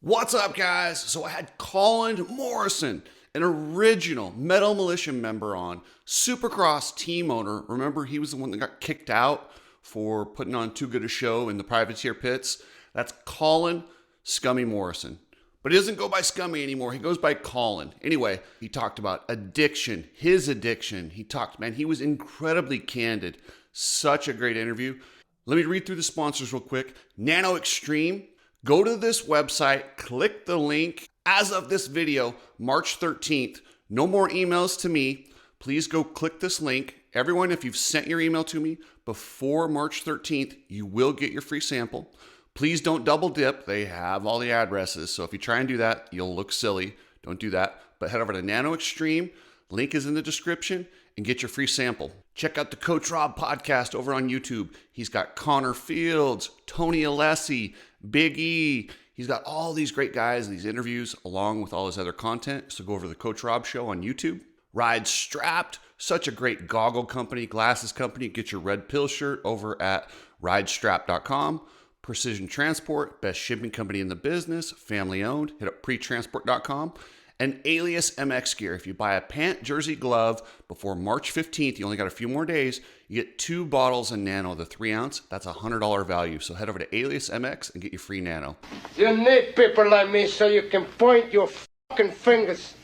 What's up, guys? So I had Colin Morrison, an original Metal Militia member on, Supercross team owner. Remember, he was the one that got kicked out for putting on too good a show in the privateer pits? That's Colin Scummy Morrison. But he doesn't go by Scummy anymore. He goes by Colin. Anyway, he talked about addiction, his addiction. He was incredibly candid. Such a great interview. Let me read through the sponsors real quick. Nano-Extreme. Go to this website, click the link. As of this video, March 13th, no more emails to me. Please go click this link. Everyone, if you've sent your email to me before March 13th, you will get your free sample. Please don't double dip. They have all the addresses. So if you try and do that, you'll look silly. Don't do that. But head over to Nano Extreme. Link is in the description and get your free sample. Check out the Coach Rob podcast over on YouTube. He's got Connor Fields, Tony Alessi, Big E. He's got all these great guys in these interviews along with all his other content. So go over to the Coach Rob show on YouTube. Ride Strapped, such a great goggle company, glasses company. Get your red pill shirt over at ridestrap.com. Precision Transport, best shipping company in the business, family owned. Hit up pretransport.com. And Alias MX gear. If you buy a pant, jersey, glove before March 15th, you only got a few more days, you get 2 bottles of Nano, the 3 ounce. That's a $100 value. So head over to Alias MX and get your free Nano. You need people like me so you can point your fucking fingers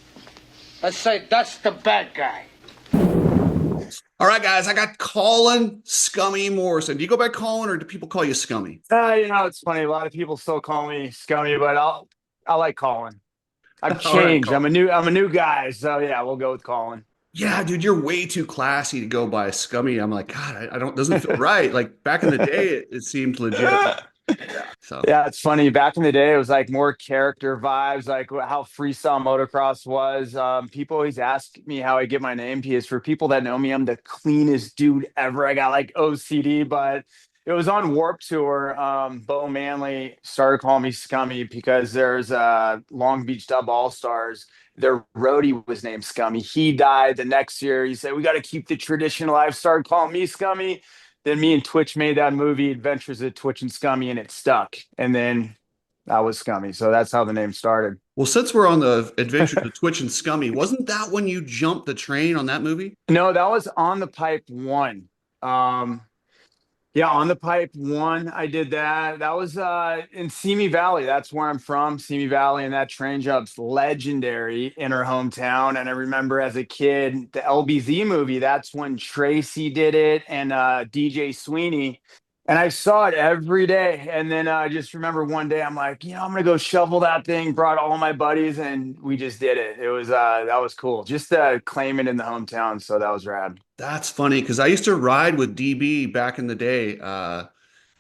and say, that's the bad guy. All right, guys, I got Colin Scummy Morrison. Do you go by Colin or do people call you Scummy? It's funny. A lot of people still call me Scummy, but I like Colin. I've All right, changed. Colin. I'm a new guy, so yeah, we'll go with Colin. Yeah, dude, you're way too classy to go by Scummy. I'm like, God, I don't, doesn't feel right. Like back in the day, it seemed legit. Yeah, so. Yeah, it's funny. Back in the day, it was like more character vibes, like how freestyle motocross was. People always ask me how I get my name because for people that know me, I'm the cleanest dude ever. I got like OCD, but it was on Warp Tour. Bo Manley started calling me Scummy because there's Long Beach Dub All Stars. Their roadie was named Scummy. He died the next year. He said, "We got to keep the tradition alive." Started calling me Scummy. Then me and Twitch made that movie, Adventures of Twitch and Scummy, and it stuck. And then I was Scummy. So that's how the name started. Well, since we're on the Adventures of Twitch and Scummy, wasn't that when you jumped the train on that movie? No, that was On the Pipe 1. Yeah, On the Pipe 1, I did that. That was in Simi Valley. That's where I'm from, Simi Valley, and that train jump's legendary in our hometown. And I remember as a kid, the LBZ movie, that's when Tracy did it and DJ Sweeney. And I saw it every day. And then I just remember one day I'm like, I'm gonna go shovel that thing, brought all my buddies, and we just did it. It was that was cool. Just claim it in the hometown. So that was rad. That's funny because I used to ride with DB back in the day,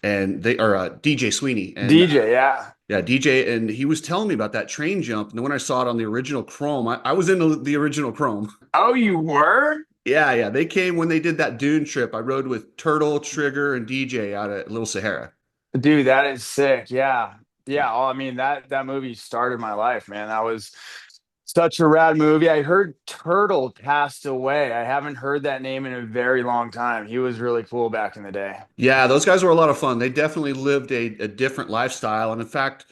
and they are DJ Sweeney and DJ, yeah. yeah, DJ, and he was telling me about that train jump. And then when I saw it on the original Chrome, I was in the original Chrome. Oh, you were? Yeah, they came when they did that Dune trip. I rode with Turtle, Trigger, and DJ out at Little Sahara. Dude, that is sick. Yeah. Yeah. Oh, I mean, that movie started my life, man. That was such a rad movie. I heard Turtle passed away. I haven't heard that name in a very long time. He was really cool back in the day. Yeah, those guys were a lot of fun. They definitely lived a different lifestyle. And in fact,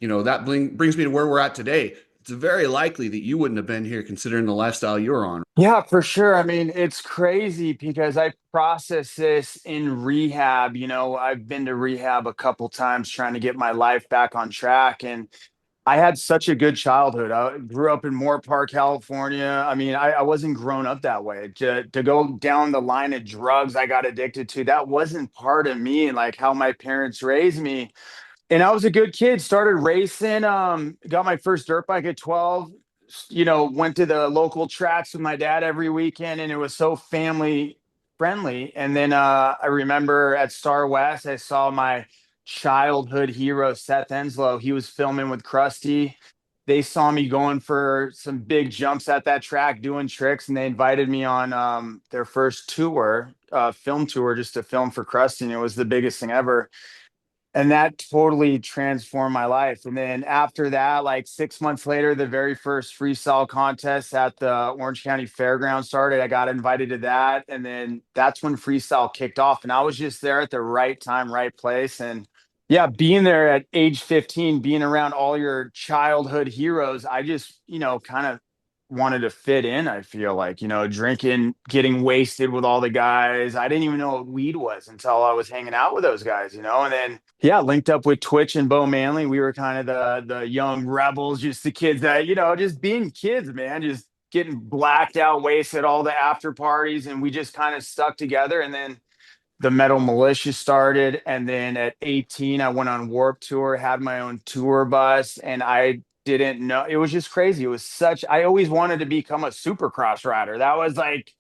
that brings me to where we're at today. It's very likely that you wouldn't have been here considering the lifestyle you were on. Yeah, for sure. I mean, it's crazy because I process this in rehab. I've been to rehab a couple times trying to get my life back on track. And I had such a good childhood. I grew up in Moore Park, California. I mean, I wasn't grown up that way. To go down the line of drugs I got addicted to, that wasn't part of me and like how my parents raised me. And I was a good kid, started racing, got my first dirt bike at 12, went to the local tracks with my dad every weekend, and it was so family friendly. And then I remember at Star West, I saw my childhood hero, Seth Enslow. He was filming with Krusty. They saw me going for some big jumps at that track, doing tricks, and they invited me on their first tour, film tour, just to film for Krusty. And it was the biggest thing ever. And that totally transformed my life. And then after that, like 6 months later, the very first freestyle contest at the Orange County Fairgrounds started. I got invited to that. And then that's when freestyle kicked off. And I was just there at the right time, right place. And Yeah, being there at age 15, being around all your childhood heroes, I just, kind of wanted to fit in. I feel like, drinking, getting wasted with all the guys. I didn't even know what weed was until I was hanging out with those guys, and then, yeah, linked up with Twitch and Bo Manley. We were kind of the young rebels, just the kids that, just being kids, man, just getting blacked out, wasted, all the after parties. And we just kind of stuck together. And then, the Metal Militia started, and then at 18 I went on Warp Tour, had my own tour bus, and I didn't know, it was just crazy. It was such, I always wanted to become a Supercross rider. That was like,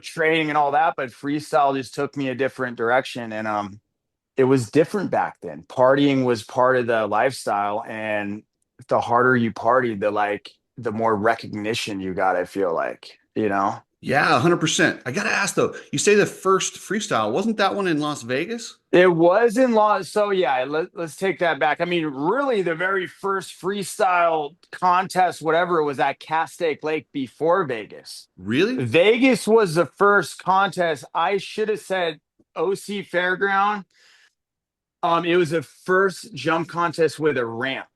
training and all that, but freestyle just took me a different direction. And it was different back then. Partying was part of the lifestyle, and the harder you partied, the more recognition you got, I feel like. Yeah, 100%. I got to ask though, you say the first freestyle, wasn't that one in Las Vegas? It was in law. So yeah, let's take that back. I mean, really, the very first freestyle contest, whatever, it was at Castaic Lake before Vegas. Really? Vegas was the first contest. I should have said OC Fairground. It was the first jump contest with a ramp.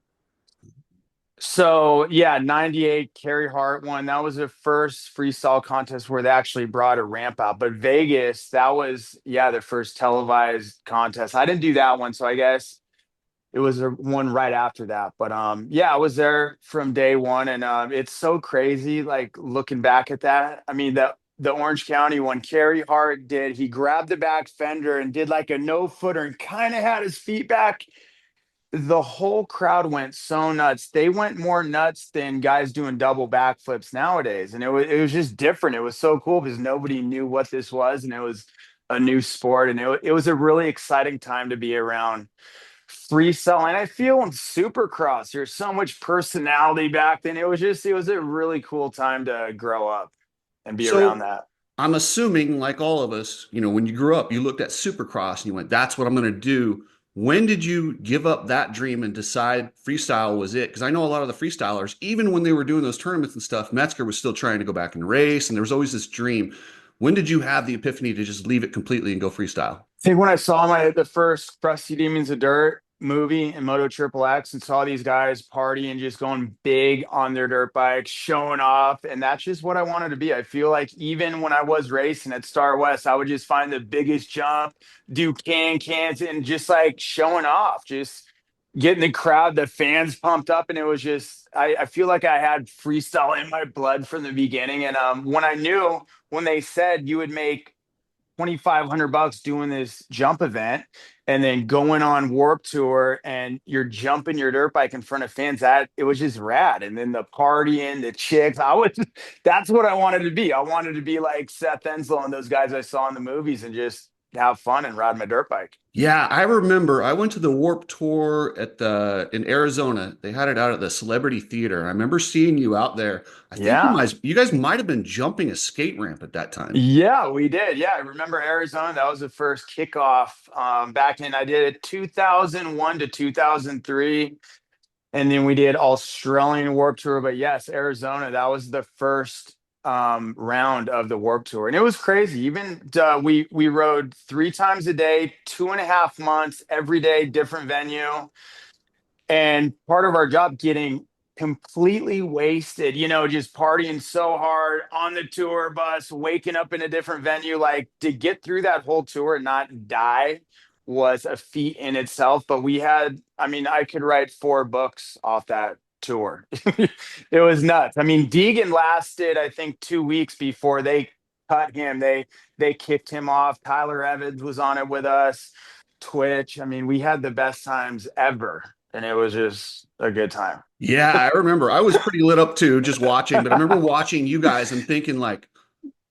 So yeah, 98 Carey Hart won. That was the first freestyle contest where they actually brought a ramp out. But Vegas, that was, yeah, the first televised contest. I didn't do that one, so I guess it was the one right after that. But yeah, I was there from day one, and it's so crazy like looking back at that. I mean, the Orange County one, Carey Hart did, he grabbed the back fender and did like a no footer and kind of had his feet back. The whole crowd went so nuts. They went more nuts than guys doing double backflips nowadays. And it was just different. It was so cool because nobody knew what this was, and it was a new sport. And it was a really exciting time to be around freestyle. And I feel in Supercross, there's so much personality back then. It was a really cool time to grow up and be around So that. I'm assuming, like all of us, when you grew up, you looked at Supercross and you went, that's what I'm going to do. When did you give up that dream and decide freestyle was it? Because I know a lot of the freestylers, even when they were doing those tournaments and stuff, Metzger was still trying to go back and race, and there was always this dream. When did you have the epiphany to just leave it completely and go freestyle? I think when I saw the first Crusty Demons of Dirt movie and Moto Triple X and saw these guys partying, just going big on their dirt bikes, showing off, and that's just what I wanted to be. I feel like even when I was racing at Star West, I would just find the biggest jump, do cans, and just like showing off, just getting the crowd, the fans pumped up, and it was just I feel like I had freestyle in my blood from the beginning. And when they said you would make $2,500 doing this jump event and then going on Warp Tour and you're jumping your dirt bike in front of fans, that it was just rad. And then the partying, the chicks, that's what I wanted to be. I wanted to be like Seth Enslow and those guys I saw in the movies and just have fun and ride my dirt bike. Yeah, I remember I went to the Warp Tour at the in Arizona. They had it out at the Celebrity Theater. I remember seeing you out there. I think you Yeah. guys you guys might have been jumping a skate ramp at that time. Yeah, we did. Yeah, I remember Arizona. That was the first kickoff back in, I did it 2001 to 2003. And then we did Australian Warp Tour. But yes, Arizona, that was the first round of the Warp Tour. And it was crazy. Even we rode 3 times a day, 2.5 months, every day, different venue. And part of our job, getting completely wasted, just partying so hard on the tour bus, waking up in a different venue, like to get through that whole tour and not die was a feat in itself. But I mean, I could write 4 books off that tour. It was nuts. I mean, Deegan lasted, I think, 2 weeks before they cut him. They kicked him off. Tyler Evans was on it with us. Twitch. I mean, we had the best times ever, and it was just a good time. Yeah, I remember. I was pretty lit up too, just watching, but I remember watching you guys and thinking like,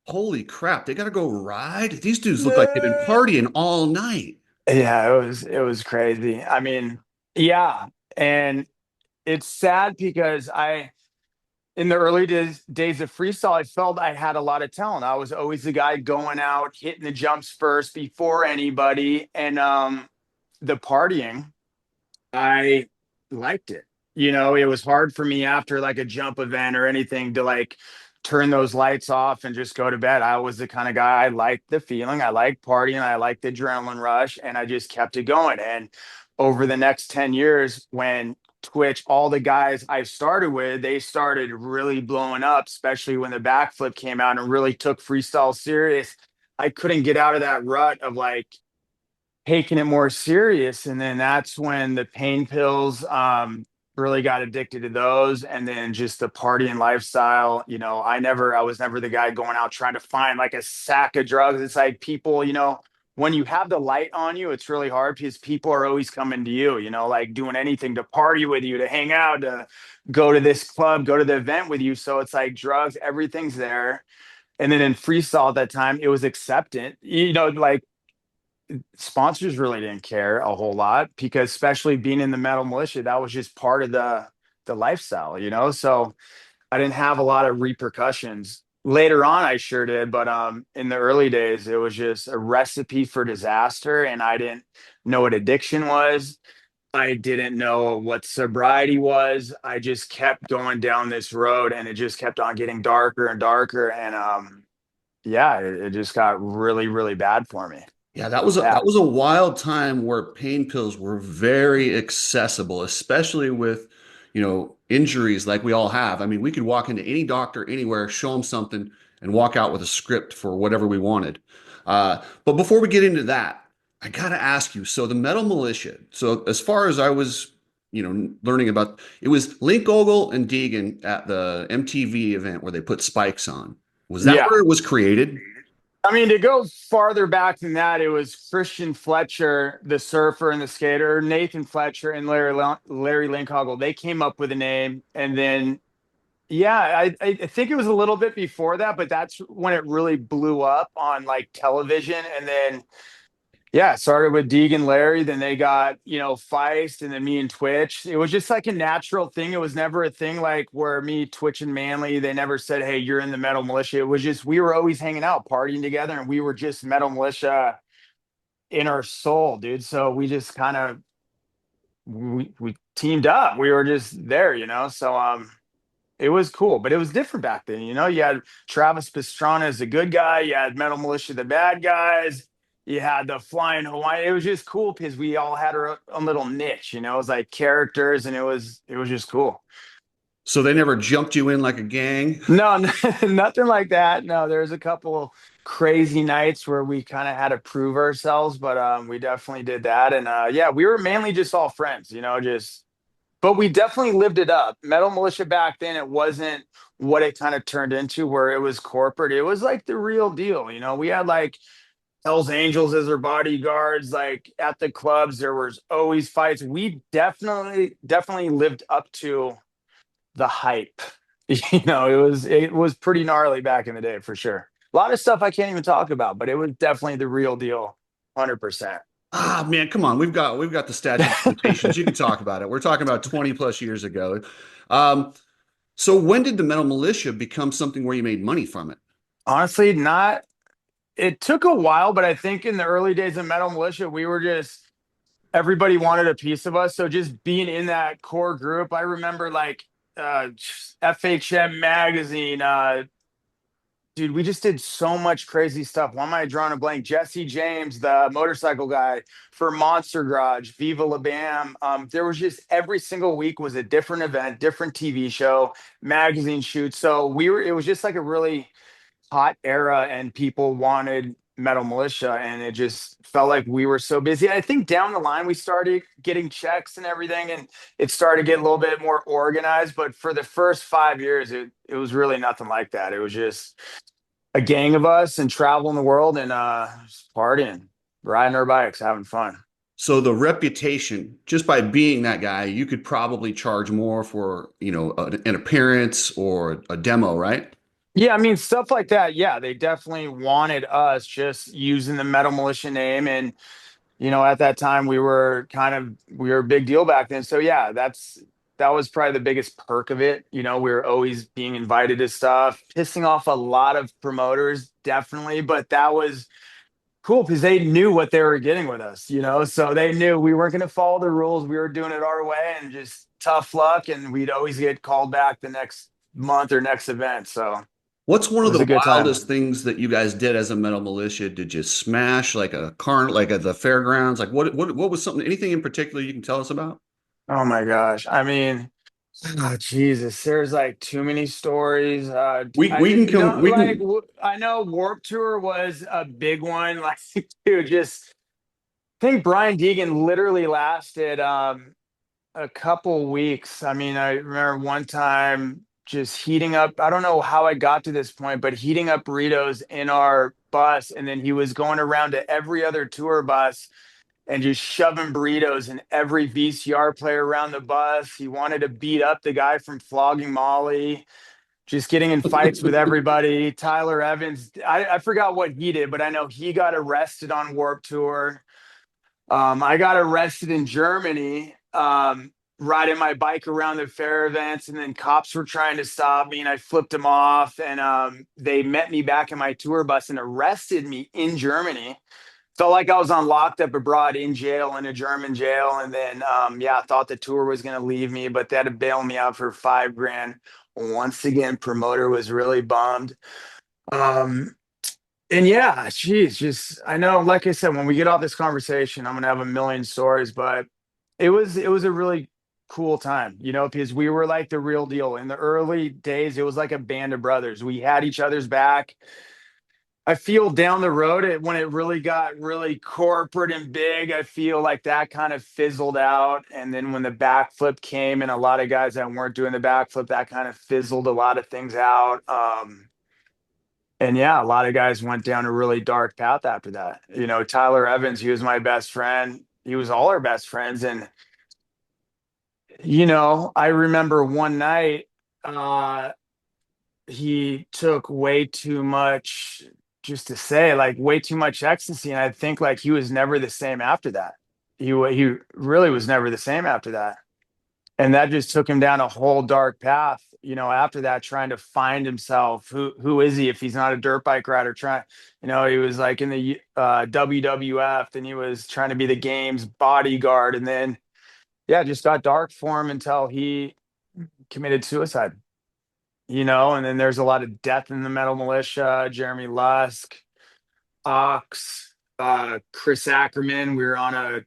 holy crap, they got to go ride? These dudes look like they've been partying all night. Yeah, it was crazy. I mean, yeah, and it's sad because in the early days of freestyle, I felt I had a lot of talent. I was always the guy going out, hitting the jumps first before anybody, and the partying, I liked it. It was hard for me after like a jump event or anything to like turn those lights off and just go to bed. I was the kind of guy, I liked the feeling, I liked partying, I liked the adrenaline rush, and I just kept it going. And over the next 10 years, when Twitch, all the guys I started with, they started really blowing up, especially when the backflip came out and really took freestyle serious. I couldn't get out of that rut of like taking it more serious. And then that's when the pain pills really got addicted to those. And then just the partying lifestyle. I was never the guy going out trying to find like a sack of drugs. It's like people, when you have the light on you, it's really hard because people are always coming to you, like doing anything to party with you, to hang out, to go to this club, go to the event with you. So it's like drugs, everything's there. And then in freestyle at that time, it was acceptant, like sponsors really didn't care a whole lot because especially being in the metal militia, that was just part of the lifestyle, so I didn't have a lot of repercussions. Later on I sure did, but in the early days it was just a recipe for disaster, and I didn't know what addiction was. I didn't know what sobriety was. I just kept going down this road and it just kept on getting darker and darker, and yeah, it just got really really bad for me. Yeah, that was a wild time where pain pills were very accessible, especially with, injuries like we all have. I mean, we could walk into any doctor anywhere, show them something, and walk out with a script for whatever we wanted. But before we get into that, I gotta ask you. So the Metal Militia. So as far as I was, learning about, it was Link Ogle and Deegan at the MTV event where they put spikes on. Was that Yeah. where it was created? I mean, to go farther back than that, it was Christian Fletcher, the surfer and the skater, Nathan Fletcher, and Larry Linkhogel. They came up with a name, and then yeah, I think it was a little bit before that, but that's when it really blew up on like television, and then yeah, it started with Deegan Larry, then they got, Feist, and then me and Twitch. It was just like a natural thing. It was never a thing like where me, Twitch, and Manly, they never said, hey, you're in the Metal Militia. It was just, we were always hanging out, partying together, and we were just Metal Militia in our soul, dude. So we just kind of, we teamed up. We were just there, So, it was cool, but it was different back then. You had Travis Pastrana as the good guy. You had Metal Militia, the bad guys. You had the Flying Hawaiian. It was just cool because we all had our own little niche. It was like characters, and it was just cool. So they never jumped you in like a gang? No, nothing like that. No, there's a couple crazy nights where we kind of had to prove ourselves, but we definitely did that. And yeah, we were mainly just all friends. Just but we definitely lived it up. Metal Militia back then, it wasn't what it kind of turned into, where it was corporate. It was like the real deal. We had like Hell's Angels as our bodyguards. Like at the clubs, there was always fights. We definitely lived up to the hype. It was pretty gnarly back in the day for sure. A lot of stuff I can't even talk about, but it was definitely the real deal, 100%. Ah, man, come on. We've got the statute of limitations. You can talk about it. We're talking about 20 plus years ago. Um, so when did the Metal Militia become something where you made money from it? Honestly, not. It took a while, but I think in the early days of Metal Militia, we were just everybody wanted a piece of us. So just being in that core group, I remember like FHM magazine, dude, we just did so much crazy stuff. Why am I drawing a blank? Jesse James, the motorcycle guy for Monster Garage, Viva La Bam. There was just every single week was a different event, different TV show, magazine shoot. So it was just like a really hot era, and people wanted Metal Militia, and it just felt like we were so busy. I think down the line we started getting checks and everything, and it started to get a little bit more organized. But for the first 5 years, it was really nothing like that. It was just a gang of us and traveling the world and just partying, riding our bikes, having fun. So the reputation, just by being that guy, you could probably charge more for, an appearance or a demo, right? Yeah, I mean, stuff like that. Yeah, they definitely wanted us just using the Metal Militia name. And, at that time we were a big deal back then. So yeah, that was probably the biggest perk of it. We were always being invited to stuff, pissing off a lot of promoters, definitely. But that was cool because they knew what they were getting with us, so they knew we weren't going to follow the rules. We were doing it our way, and just tough luck. And we'd always get called back the next month or next event. So What's one It of was the a good time. wildest things that you guys did as a metal militia? Did you smash like a car, like at the fairgrounds? Like what was something, anything in particular you can tell us about? Oh my gosh. I mean, oh, Jesus, there's like too many stories. We can You come, know, we like can, I know Warp Tour was a big one. Like, dude, just I think Brian Deegan literally lasted a couple weeks. I mean, I remember one time just heating up. I don't know how I got to this point, but heating up burritos in our bus, and then he was going around to every other tour bus and just shoving burritos in every VCR player around the bus. He wanted to beat up the guy from Flogging Molly, just getting in fights with everybody. Tyler Evans, I forgot what he did, but I know he got arrested on Warp Tour. I got arrested in Germany, riding my bike around the fair events, and then cops were trying to stop me, and I flipped them off, and they met me back in my tour bus and arrested me in Germany. Felt like I was on locked up abroad in jail in a German jail, and then yeah, I thought the tour was gonna leave me, but they had to bail me out for 5 grand. Once again, promoter was really bummed. Um, and yeah, geez, just I know, like I said, when we get off this conversation, I'm gonna have a million stories, but it was a really cool time, because we were like the real deal. In the early days, it was like a band of brothers. We had each other's back. I feel down the road when it really got really corporate and big, I feel like that kind of fizzled out. And then when the backflip came and a lot of guys that weren't doing the backflip, that kind of fizzled a lot of things out. And yeah, a lot of guys went down a really dark path after that. Tyler Evans, he was my best friend. He was all our best friends. And, I remember one night, uh, he took way too much, just to say, like way too much ecstasy. And I think like he was never the same after that. He really was never the same after that. And that just took him down a whole dark path, after that, trying to find himself. Who is he if he's not a dirt bike rider? He was like in the WWF, and he was trying to be the game's bodyguard. And then, yeah, it just got dark for him until he committed suicide. And then there's a lot of death in the metal militia. Jeremy Lusk, Ox, Chris Ackerman. We were on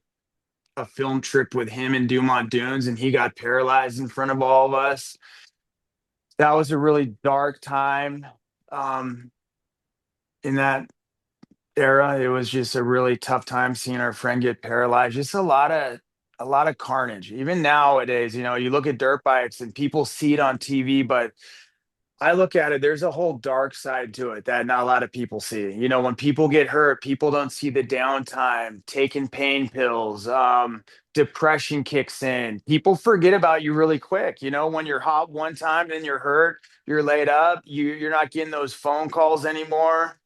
a film trip with him in Dumont Dunes, and he got paralyzed in front of all of us. That was a really dark time um, in that era. It was just a really tough time seeing our friend get paralyzed. Just a lot of carnage. Even nowadays, you look at dirt bikes and people see it on TV, but I look at it, there's a whole dark side to it that not a lot of people see. When people get hurt, people don't see the downtime, taking pain pills, depression kicks in. People forget about you really quick. When you're hot one time, then you're hurt, you're laid up, you're not getting those phone calls anymore.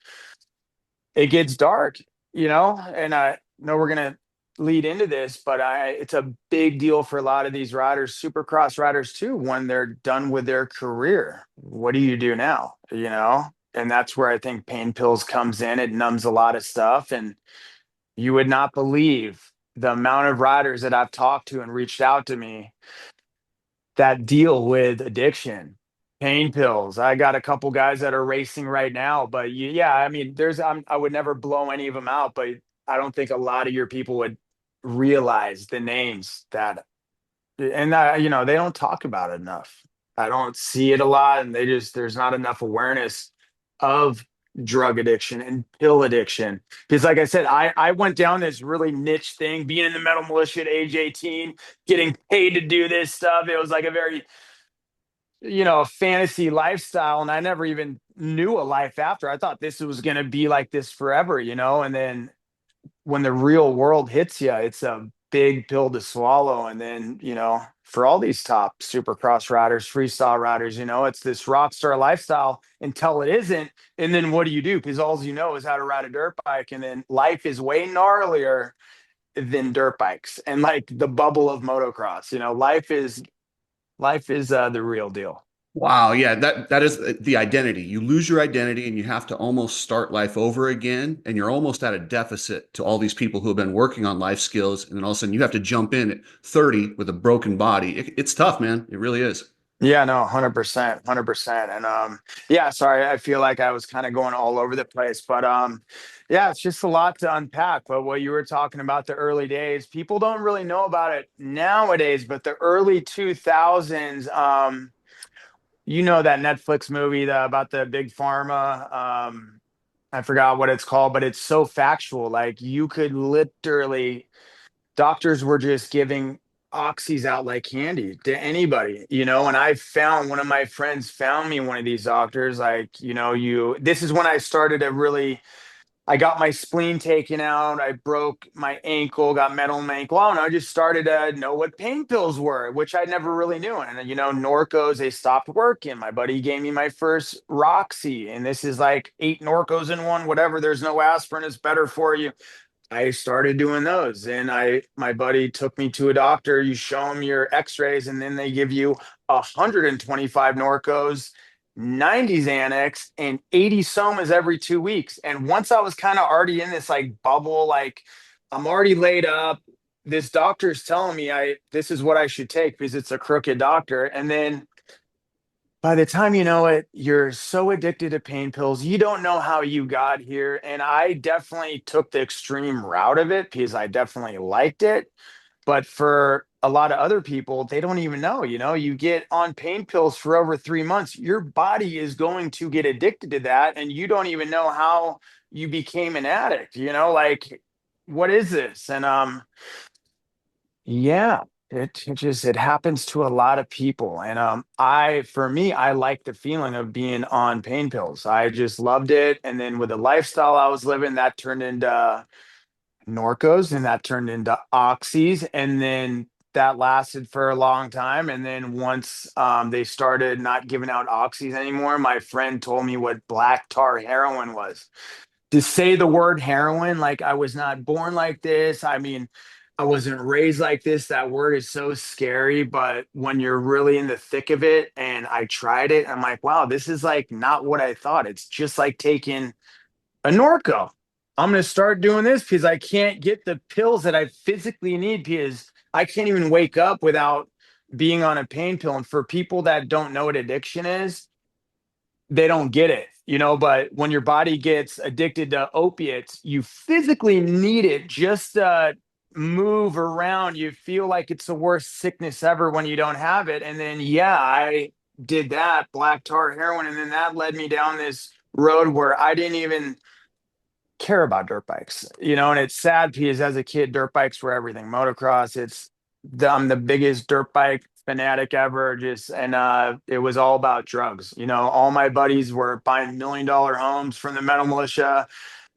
It gets dark, and I know we're gonna lead into this, but it's a big deal for a lot of these riders, supercross riders too, when they're done with their career. What do you do now? And that's where I think pain pills comes in. It numbs a lot of stuff, and you would not believe the amount of riders that I've talked to and reached out to me that deal with addiction, pain pills. I got a couple guys that are racing right now, but yeah, I mean, I would never blow any of them out, but I don't think a lot of your people would realize the names that, and they don't talk about it enough. I don't see it a lot, and there's not enough awareness of drug addiction and pill addiction. Because, like I said, I went down this really niche thing, being in the metal militia at age 18, getting paid to do this stuff. It was like a very, fantasy lifestyle, and I never even knew a life after. I thought this was going to be like this forever, and then when the real world hits you, it's a big pill to swallow. And then, for all these top supercross riders, freestyle riders, it's this rock star lifestyle until it isn't. And then what do you do? Because all you know is how to ride a dirt bike. And then life is way gnarlier than dirt bikes and like the bubble of motocross. Life is the real deal. Wow, yeah, that is the identity. You lose your identity and you have to almost start life over again, and you're almost at a deficit to all these people who have been working on life skills, and then all of a sudden you have to jump in at 30 with a broken body. It's tough, man. It really is. Yeah, no, 100%, 100%. And yeah, sorry, I feel like I was kind of going all over the place, but yeah, it's just a lot to unpack. But what you were talking about the early days, people don't really know about it nowadays, but the early 2000s, you know that Netflix movie about the big pharma, I forgot what it's called, but it's so factual. Like you could literally doctors were just giving oxys out like candy to anybody, and I found one of my friends found me one of these doctors, like, this is when I started to really, I got my spleen taken out, I broke my ankle, got metal in my ankle, and I just started to know what pain pills were, which I never really knew. And Norcos, they stopped working. My buddy gave me my first Roxy, and this is like 8 Norcos in one, whatever, there's no aspirin, it's better for you. I started doing those, and my buddy took me to a doctor. You show them your X-rays, and then they give you 125 Norcos, 90 Xanax, and 80 Somas every 2 weeks. And once I was kind of already in this like bubble, like I'm already laid up. This doctor's telling me I this is what I should take because it's a crooked doctor. And then by the time you know it, you're so addicted to pain pills, you don't know how you got here. And I definitely took the extreme route of it because I definitely liked it. But for a lot of other people, they don't even know. You get on pain pills for over 3 months, your body is going to get addicted to that. And you don't even know how you became an addict, like, what is this? And yeah, it happens to a lot of people. And for me, I like the feeling of being on pain pills. I just loved it. And then with the lifestyle I was living, that turned into Norcos, and that turned into oxys, and then that lasted for a long time. And then once they started not giving out oxys anymore, my friend told me what black tar heroin was. To say the word heroin, like I was not born like this. I mean, I wasn't raised like this. That word is so scary, but when you're really in the thick of it, and I tried it, I'm like, wow, this is like not what I thought. It's just like taking a Norco. I'm going to start doing this because I can't get the pills that I physically need because I can't even wake up without being on a pain pill. And for people that don't know what addiction is, they don't get it, but when your body gets addicted to opiates, you physically need it just to move around. You feel like it's the worst sickness ever when you don't have it. And then, yeah, I did that black tar heroin. And then that led me down this road where I didn't even care about dirt bikes, and it's sad because as a kid, dirt bikes were everything. Motocross, I'm the biggest dirt bike fanatic ever, just, and it was all about drugs. All my buddies were buying $1 million homes from the metal militia,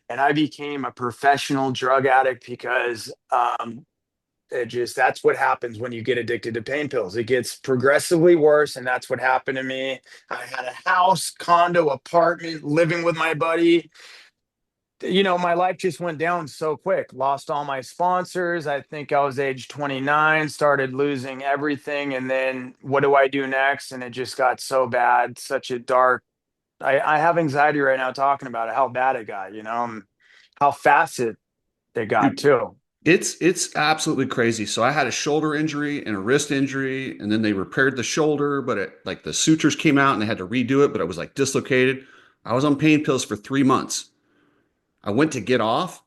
and I became a professional drug addict because that's what happens when you get addicted to pain pills. It gets progressively worse, and that's what happened to me. I had a house, condo, apartment, living with my buddy. My life just went down so quick. Lost all my sponsors. I think I was age 29, started losing everything. And then what do I do next? And it just got so bad, such a dark. I have anxiety right now talking about it, how bad it got, how fast it got Dude, too. it's absolutely crazy. So I had a shoulder injury and a wrist injury, and then they repaired the shoulder, but like the sutures came out and they had to redo it, but it was like dislocated. I was on pain pills for 3 months. I went to get off.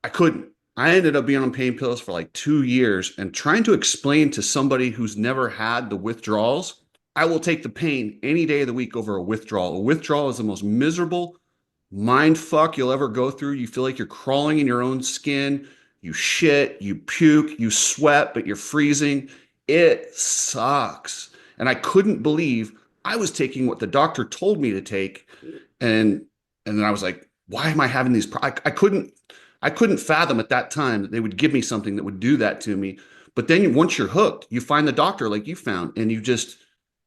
I couldn't. I ended up being on pain pills for like 2 years and trying to explain to somebody who's never had the withdrawals. I will take the pain any day of the week over a withdrawal. A withdrawal is the most miserable mind fuck you'll ever go through. You feel like you're crawling in your own skin. You shit, you puke, you sweat, but you're freezing. It sucks. And I couldn't believe I was taking what the doctor told me to take. And and then I was like, why am I having these I couldn't fathom at that time that they would give me something that would do that to me. But then once you're hooked, you find the doctor like you found, and you just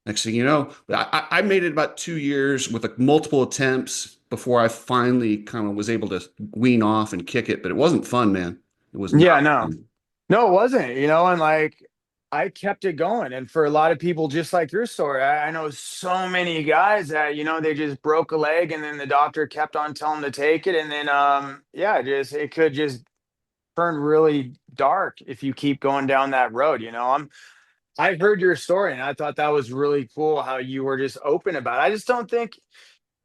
next thing you know, I made it about 2 years with like multiple attempts before I finally kind of was able to wean off and kick it. But it wasn't fun, man. It was not Yeah, no. fun. No, it wasn't, and like I kept it going. And for a lot of people, just like your story, I know so many guys that, they just broke a leg and then the doctor kept on telling them to take it. And then, yeah, just it could just turn really dark if you keep going down that road. I heard your story and I thought that was really cool how you were just open about it. I just don't think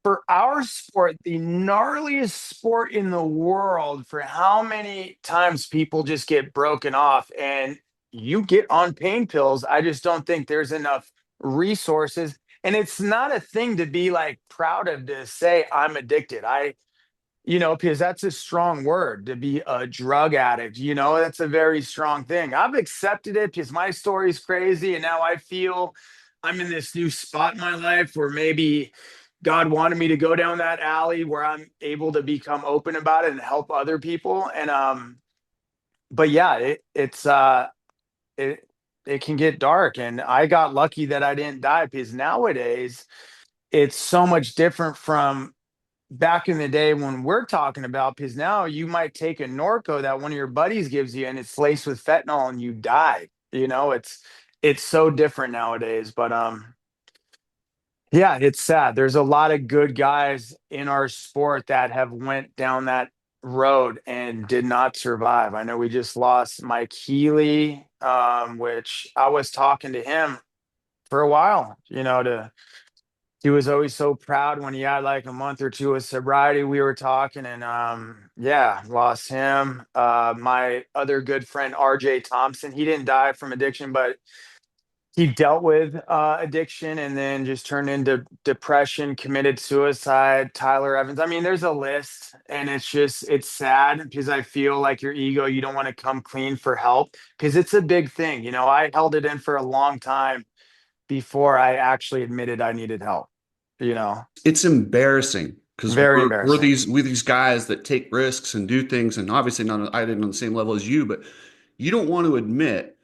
for our sport, the gnarliest sport in the world, for how many times people just get broken off and you get on pain pills, I just don't think there's enough resources. And it's not a thing to be like proud of to say I'm addicted. Because that's a strong word to be a drug addict. That's a very strong thing. I've accepted it because my story's crazy. And now I feel I'm in this new spot in my life where maybe God wanted me to go down that alley where I'm able to become open about it and help other people. But yeah, it it can get dark. And I got lucky that I didn't die because nowadays it's so much different from back in the day when we're talking about, because now you might take a Norco that one of your buddies gives you and it's laced with fentanyl and you die. It's so different nowadays. But yeah, it's sad. There's a lot of good guys in our sport that have went down that road and did not survive. I know we just lost Mike Healy, which I was talking to him for a while, to he was always so proud when he had like a month or two of sobriety. We were talking and yeah, lost him. My other good friend RJ Thompson, he didn't die from addiction, but he dealt with addiction and then just turned into depression, committed suicide. Tyler Evans. I mean, there's a list, and it's sad because I feel like your ego, you don't want to come clean for help because it's a big thing. I held it in for a long time before I actually admitted I needed help, you know, It's embarrassing because very we're embarrassing. these guys that take risks and do things, and obviously not I didn't on the same level as you, but you don't want to admit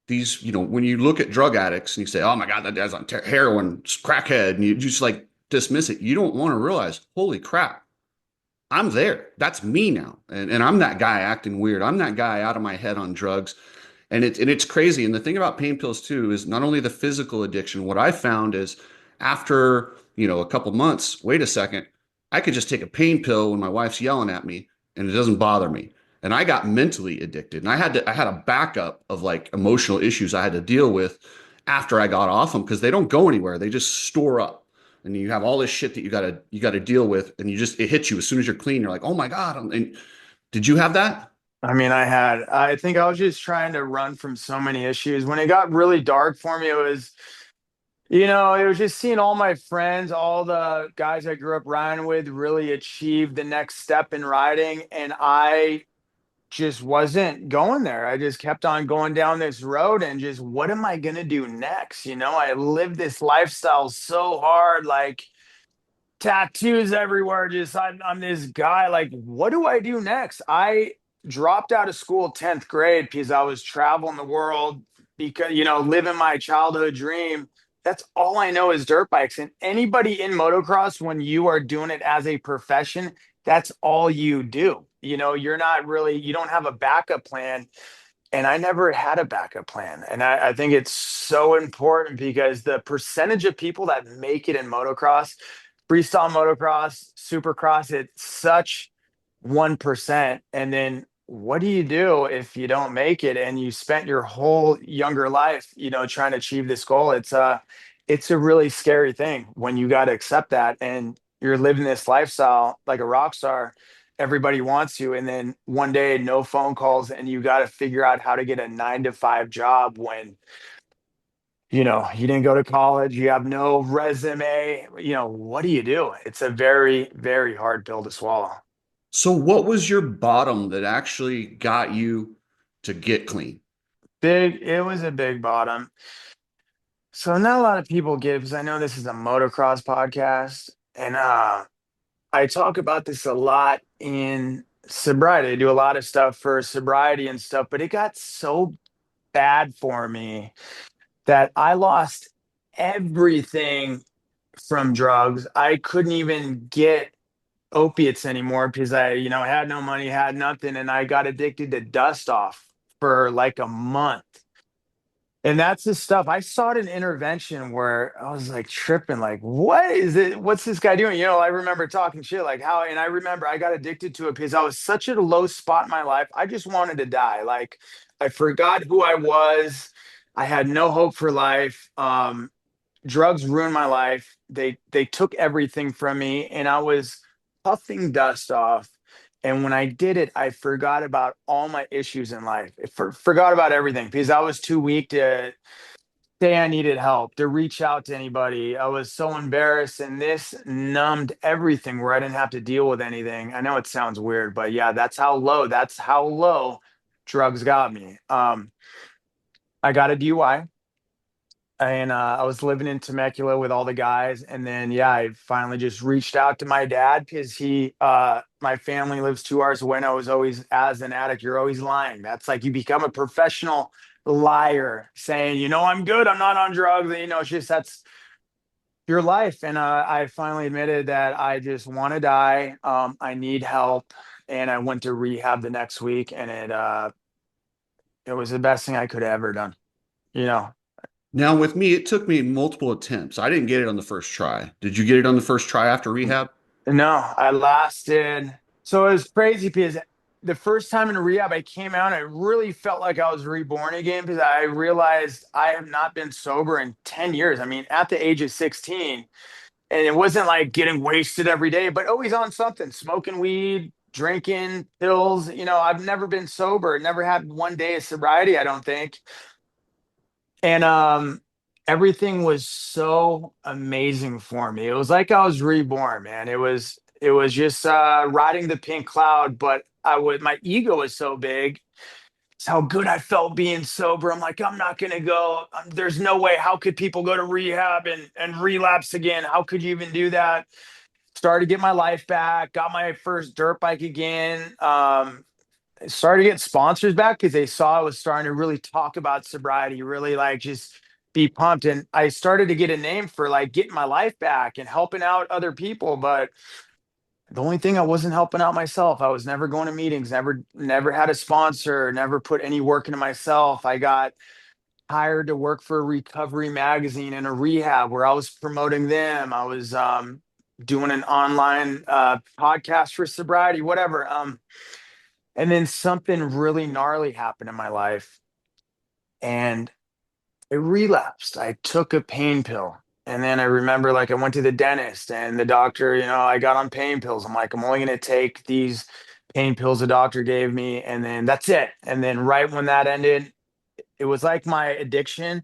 these. When you look at drug addicts and you say, "Oh my God, that guy's on heroin, crackhead," and you just like dismiss it. You don't want to realize, holy crap, I'm there. That's me now. And I'm that guy acting weird. I'm that guy out of my head on drugs. And it's crazy. And the thing about pain pills too is not only the physical addiction. What I found is after, a couple months, wait a second, I could just take a pain pill when my wife's yelling at me and it doesn't bother me. And I got mentally addicted. And I had a backup of like emotional issues I had to deal with after I got off them because they don't go anywhere. They just store up and you have all this shit that you gotta deal with, and it hits you as soon as you're clean. You're like, oh my god! And did you have that? I mean, I think I was just trying to run from so many issues. When it got really dark for me, it was just seeing all my friends, all the guys I grew up riding with really achieve the next step in riding. And I just wasn't going there. I just kept on going down this road and just, what am I going to do next? I lived this lifestyle so hard, like tattoos everywhere. Just, I'm this guy. Like, what do I do next? I dropped out of school 10th grade because I was traveling the world because, living my childhood dream. That's all I know is dirt bikes. And anybody in motocross, when you are doing it as a profession, that's all you do. You're not really, you don't have a backup plan. And I never had a backup plan. And I think it's so important because the percentage of people that make it in motocross, freestyle motocross, supercross, it's such 1%. And then what do you do if you don't make it and you spent your whole younger life, trying to achieve this goal? It's a really scary thing when you got to accept that and you're living this lifestyle like a rock star. Everybody wants you, and then one day no phone calls, and you got to figure out how to get a 9 to 5 job when you didn't go to college, you have no resume. What do you do? It's a very, very hard pill to swallow. So what was your bottom that actually got you to get clean? It was a big bottom. So not a lot of people get, because I know this is a motocross podcast, and I talk about this a lot in sobriety. I do a lot of stuff for sobriety and stuff, but it got so bad for me that I lost everything from drugs. I couldn't even get opiates anymore because I had no money, had nothing, and I got addicted to dust off for like a month. And that's the stuff. I sought an intervention where I was like tripping, like, what is it? What's this guy doing? I remember talking shit like how, and I remember I got addicted to it because I was such at a low spot in my life. I just wanted to die. Like, I forgot who I was. I had no hope for life. Drugs ruined my life. They took everything from me, and I was puffing dust off. And when I did it, I forgot about all my issues in life. Forgot about everything because I was too weak to say I needed help, to reach out to anybody. I was so embarrassed, and this numbed everything where I didn't have to deal with anything. I know it sounds weird, but yeah, that's how low drugs got me. I got a DUI, and I was living in Temecula with all the guys, and then yeah, I finally just reached out to my dad because my family lives 2 hours away, and I was always, as an addict, you're always lying. That's like you become a professional liar, saying, I'm good, I'm not on drugs, and it's just that's your life. And I finally admitted that I just want to die. I need help, and I went to rehab the next week, and it was the best thing I could have ever done. You know, Now, with me, it took me multiple attempts. I didn't get it on the first try. Did you get it on the first try after rehab? No, I lasted. So it was crazy because the first time in rehab, I came out and it really felt like I was reborn again because I realized I have not been sober in 10 years. I mean, at the age of 16, and it wasn't like getting wasted every day, but always on something, smoking weed, drinking pills. I've never been sober, never had one day of sobriety, I don't think. And everything was so amazing for me. It was like I was reborn, man. It was just riding the pink cloud, but my ego was so big. It's how good I felt being sober. I'm like, I'm not gonna go. There's no way. How could people go to rehab and relapse again? How could you even do that? Started to get my life back, got my first dirt bike again. Started to get sponsors back because they saw I was starting to really talk about sobriety, really like just be pumped. And I started to get a name for like getting my life back and helping out other people. But the only thing, I wasn't helping out myself. I was never going to meetings, never had a sponsor, never put any work into myself. I got hired to work for a recovery magazine and a rehab where I was promoting them. I was doing an online podcast for sobriety, whatever. And then something really gnarly happened in my life, and I relapsed. I took a pain pill. And then I remember, like, I went to the dentist, and the doctor, I got on pain pills. I'm like, I'm only going to take these pain pills the doctor gave me, and then that's it. And then right when that ended, it was like my addiction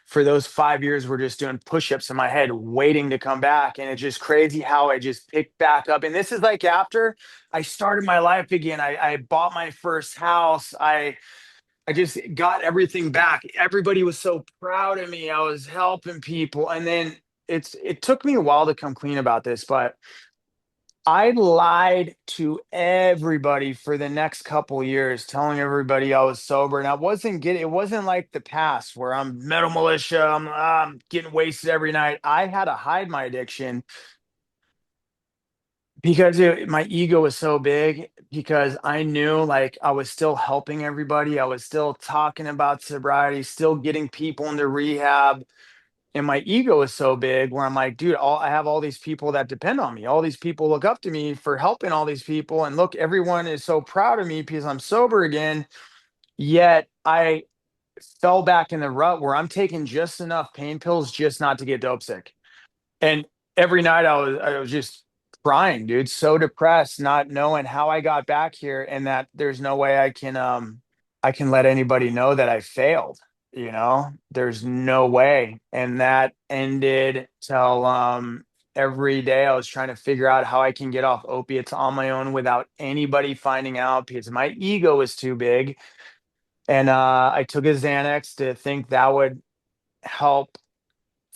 for those 5 years were just doing push-ups in my head, waiting to come back. And it's just crazy how I just picked back up. And this is like after I started my life again. I bought my first house. I just got everything back. Everybody was so proud of me. I was helping people. And then it took me a while to come clean about this, but I lied to everybody for the next couple years, telling everybody I was sober, and I wasn't getting. It wasn't like the past where I'm metal militia. I'm getting wasted every night. I had to hide my addiction because my ego was so big. Because I knew like I was still helping everybody. I was still talking about sobriety, still getting people into rehab, and my ego is so big where I'm like, dude, I have all these people that depend on me. All these people look up to me for helping all these people. And look, everyone is so proud of me because I'm sober again. Yet I fell back in the rut where I'm taking just enough pain pills just not to get dope sick. And every night I was just crying, dude, so depressed, not knowing how I got back here and that there's no way I can let anybody know that I failed. There's no way. And that ended till every day I was trying to figure out how I can get off opiates on my own without anybody finding out because my ego was too big. And I took a Xanax to think that would help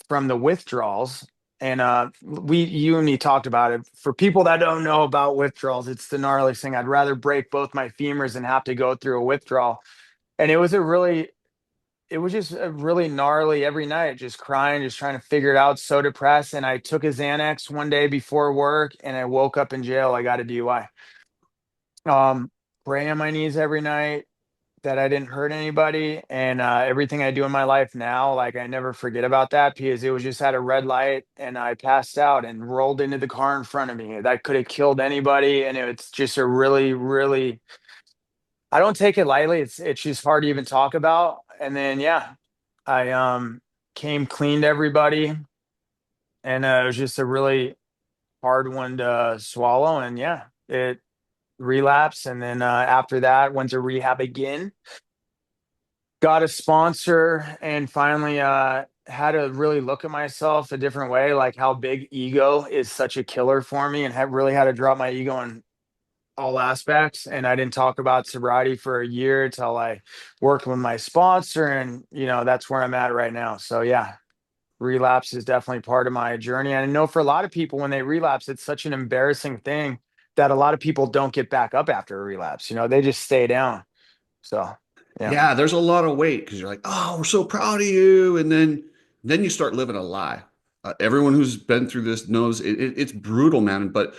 from the withdrawals. And you and me talked about it. For people that don't know about withdrawals, it's the gnarliest thing. I'd rather break both my femurs than have to go through a withdrawal. And it was just a really gnarly every night, just crying, just trying to figure it out, so depressed. And I took a Xanax one day before work and I woke up in jail. I got a DUI. Praying on my knees every night that I didn't hurt anybody. And everything I do in my life now, like I never forget about that because it was just at a red light and I passed out and rolled into the car in front of me. That could have killed anybody. And it's just a really, really, I don't take it lightly. It's just hard to even talk about. And then, yeah. I came clean to everybody, and it was just a really hard one to swallow. And yeah, it relapsed, and then after that, went to rehab again, got a sponsor, and finally had to really look at myself a different way, like how big ego is such a killer for me, and have really had to drop my ego in all aspects. And I didn't talk about sobriety for a year till I worked with my sponsor, and that's where I'm at right now. So yeah, relapse is definitely part of my journey. And I know for a lot of people, when they relapse, it's such an embarrassing thing that a lot of people don't get back up after a relapse. They just stay down. So yeah, Yeah, there's a lot of weight because you're like, oh, we're so proud of you, and then you start living a lie. Everyone who's been through this knows it's brutal, man. But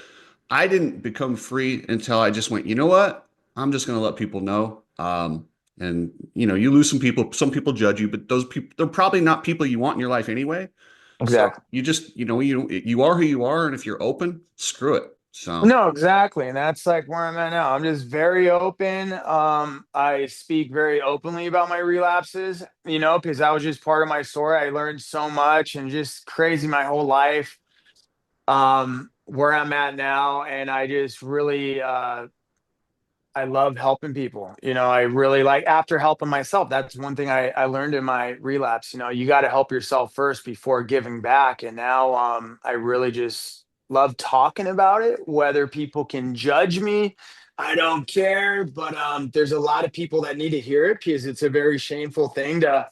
I didn't become free until I just went, you know what? I'm just going to let people know. And you lose some people judge you, but those people, they're probably not people you want in your life anyway. So exactly. you just, you are who you are, and if you're open, screw it. So. No, exactly. And that's like where I'm at now. I'm just very open. I speak very openly about my relapses, because that was just part of my story. I learned so much and just crazy my whole life. Where I'm at now, and I just really I love helping people. I really like, after helping myself. That's one thing I learned in my relapse. You got to help yourself first before giving back. And now I really just love talking about it. Whether people can judge me, I don't care. But there's a lot of people that need to hear it, because it's a very shameful thing to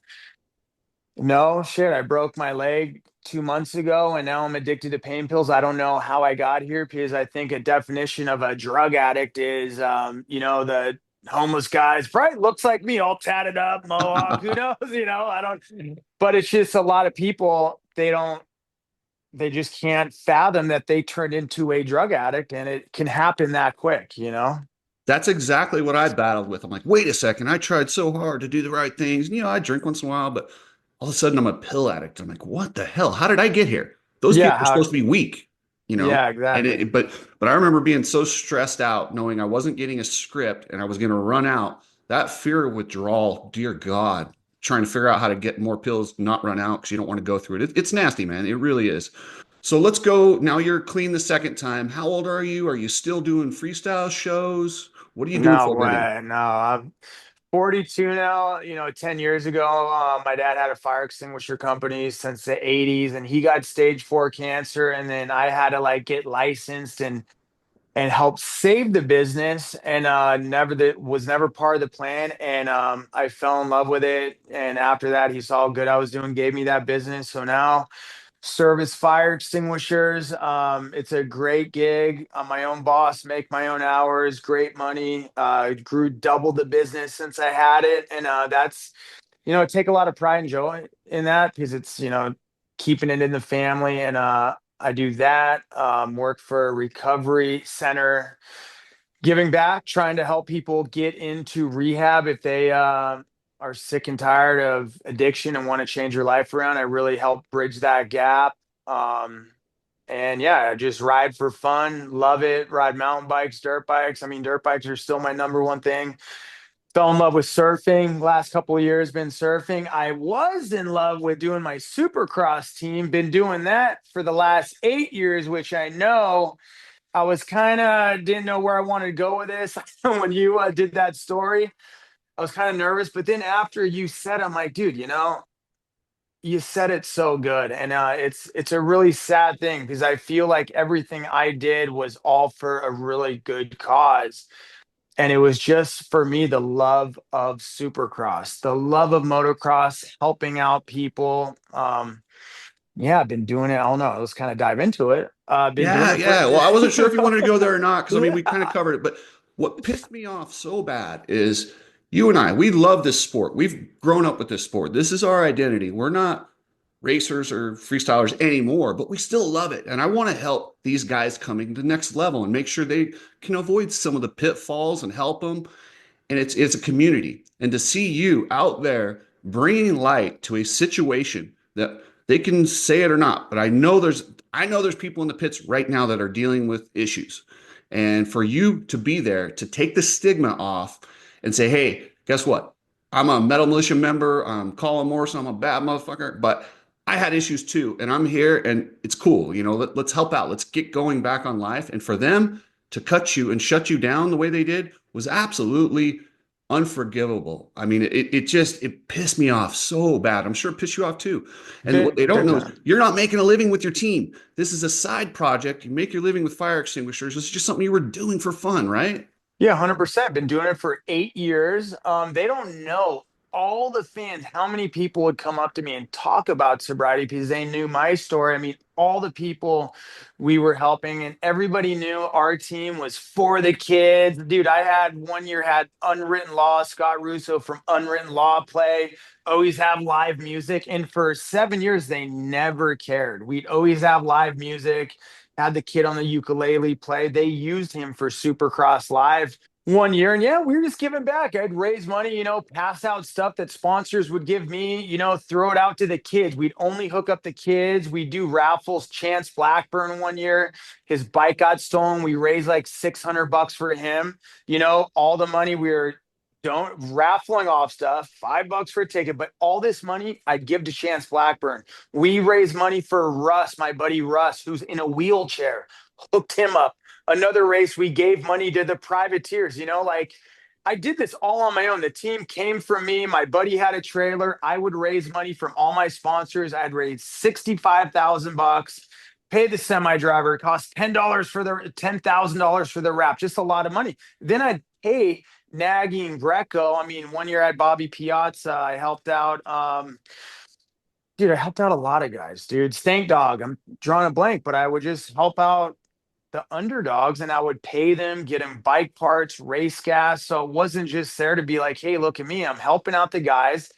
no, shit. I broke my leg 2 months ago, and now I'm addicted to pain pills. I don't know how I got here, because I think a definition of a drug addict is, the homeless guys probably looks like me, all tatted up, mohawk. Who knows? I don't. But it's just a lot of people. They just can't fathom that they turned into a drug addict, and it can happen that quick. That's exactly what I battled with. I'm like, wait a second, I tried so hard to do the right things. I drink once in a while, but all of a sudden I'm a pill addict. I'm like, what the hell? How did I get here? Those Yeah. people are supposed to be weak, you know? Yeah. And Exactly. but I remember being so stressed out, knowing I wasn't getting a script and I was going to run out. That fear of withdrawal, dear God, trying to figure out how to get more pills, not run out because you don't want to go through it. It's nasty, man. It really is. So let's go. Now you're clean the second time. How old are you? Are you still doing freestyle shows? What are you doing No for a living? way. No, I'm 42 now. 10 years ago, my dad had a fire extinguisher company since the 80s, and he got stage 4 cancer. And then I had to like get licensed and help save the business. And never that was never part of the plan. And I fell in love with it. And after that, he saw how good I was doing, gave me that business. So now service fire extinguishers. It's a great gig. I'm my own boss, make my own hours, great money. Grew double the business since I had it. And take a lot of pride and joy in that, because it's, keeping it in the family. And I do that, work for a recovery center, giving back, trying to help people get into rehab if they are sick and tired of addiction and want to change their life around. I really help bridge that gap. Um, and yeah, I just ride for fun, love it. Ride mountain bikes, dirt bikes. I mean, dirt bikes are still my number one thing. Fell in love with surfing. Last couple of years, been surfing. I was in love with doing my Supercross team. Been doing that for the last 8 years, which I know I was kind of didn't know where I wanted to go with this when you did that story. I was kind of nervous, but then after you said, I'm like, dude, you said it so good, and it's a really sad thing, because I feel like everything I did was all for a really good cause, and it was just for me the love of Supercross, the love of motocross, helping out people. Yeah, I've been doing it. I don't know. Let's kind of dive into it. Been doing Yeah, it for yeah. Well, I wasn't sure if you wanted to go there or not because I mean we kind of yeah. covered it. But what pissed me off so bad is you and I, we love this sport. We've grown up with this sport. This is our identity. We're not racers or freestylers anymore, but we still love it. And I want to help these guys coming to the next level and make sure they can avoid some of the pitfalls and help them. And it's a community. And to see you out there bringing light to a situation that they can say it or not, but I know there's people in the pits right now that are dealing with issues. And for you to be there to take the stigma off and say, hey, guess what? I'm a Metal Militia member. I'm Colin Morrison. I'm a bad motherfucker, but I had issues too. And I'm here and it's cool. Let's help out. Let's get going back on life. And for them to cut you and shut you down the way they did was absolutely unforgivable. I mean, it pissed me off so bad. I'm sure it pissed you off too. And what Big, they don't big know is time. you're not making a living with your team. This is a side project. You make your living with fire extinguishers. This is just something you were doing for fun, right? Yeah, 100%. Been doing it for 8 years. They don't know all the fans, how many people would come up to me and talk about sobriety because they knew my story. I mean, all the people we were helping, and everybody knew our team was for the kids. Dude, I had one year had Unwritten Law, Scott Russo from Unwritten Law play, always have live music. And for 7 years, they never cared. We'd always have live music, had the kid on the ukulele play. They used him for Supercross Live one year. And yeah, we were just giving back. I'd raise money, pass out stuff that sponsors would give me, throw it out to the kids. We'd only hook up the kids. We do raffles. Chance Blackburn one year, his bike got stolen. We raised like $600 for him. All the money we were don't raffling off stuff, $5 for a ticket, but all this money I'd give to Chance Blackburn. We raised money for Russ, my buddy Russ, who's in a wheelchair, hooked him up. Another race, we gave money to the privateers, like I did this all on my own. The team came from me. My buddy had a trailer. I would raise money from all my sponsors. I'd raise 65,000 bucks, pay the semi driver. It cost $10,000 for the wrap, just a lot of money. Then I'd pay Nagy and Greco. I mean, one year I had Bobby Piazza. I helped out. Dude, I helped out a lot of guys, dude. Stank Dog. I'm drawing a blank, but I would just help out the underdogs and I would pay them, get them bike parts, race gas. So it wasn't just there to be like, hey, look at me. I'm helping out the guys.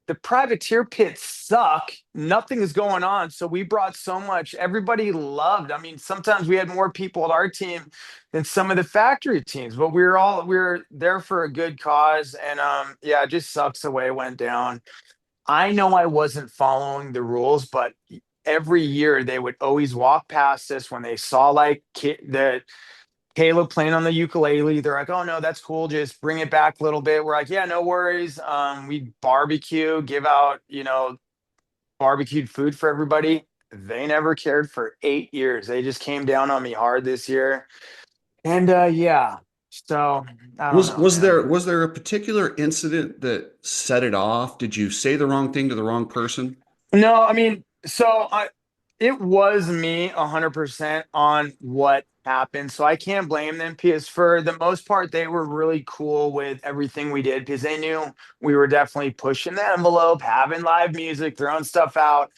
The privateer pits suck. Nothing is going on. So we brought so much. Everybody loved. I mean, sometimes we had more people at our team than some of the factory teams, but we were there for a good cause. And yeah, it just sucks the way it went down. I know I wasn't following the rules, but every year they would always walk past us when they saw like the Caleb playing on the ukulele. They're like, "Oh no, that's cool. Just bring it back a little bit." We're like, "Yeah, no worries." We barbecue, give out, barbecued food for everybody. They never cared for 8 years. They just came down on me hard this year, and yeah. So I don't Was know, was man. there was there a particular incident that set it off? Did you say the wrong thing to the wrong person? No, I mean, it was me 100% on what happened. So I can't blame them because for the most part, they were really cool with everything we did because they knew we were definitely pushing the envelope, having live music, throwing stuff out.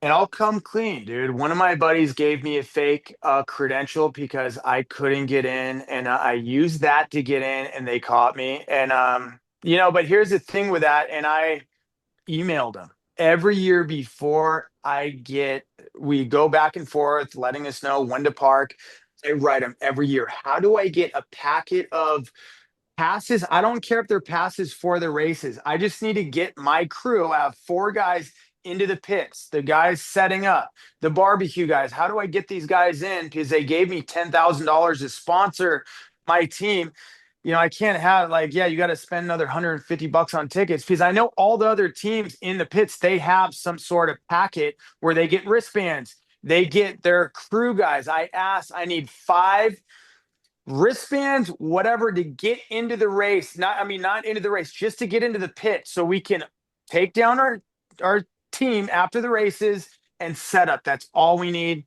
And I'll come clean, dude. One of my buddies gave me a fake credential because I couldn't get in, and I used that to get in, and they caught me. And but here's the thing with that, and I emailed him every year before we go back and forth, letting us know when to park. I write him every year. How do I get a packet of passes? I don't care if they're passes for the races. I just need to get my crew. I have four guys into the pits, the guys setting up, the barbecue guys. How do I get these guys in? Because they gave me $10,000 to sponsor my team. I can't have like, yeah, you got to spend another $150 on tickets because I know all the other teams in the pits, they have some sort of packet where they get wristbands. They get their crew guys. I need 5 wristbands, whatever, to get into the race. Not into the race, just to get into the pit so we can take down our team after the races and set up. That's all we need.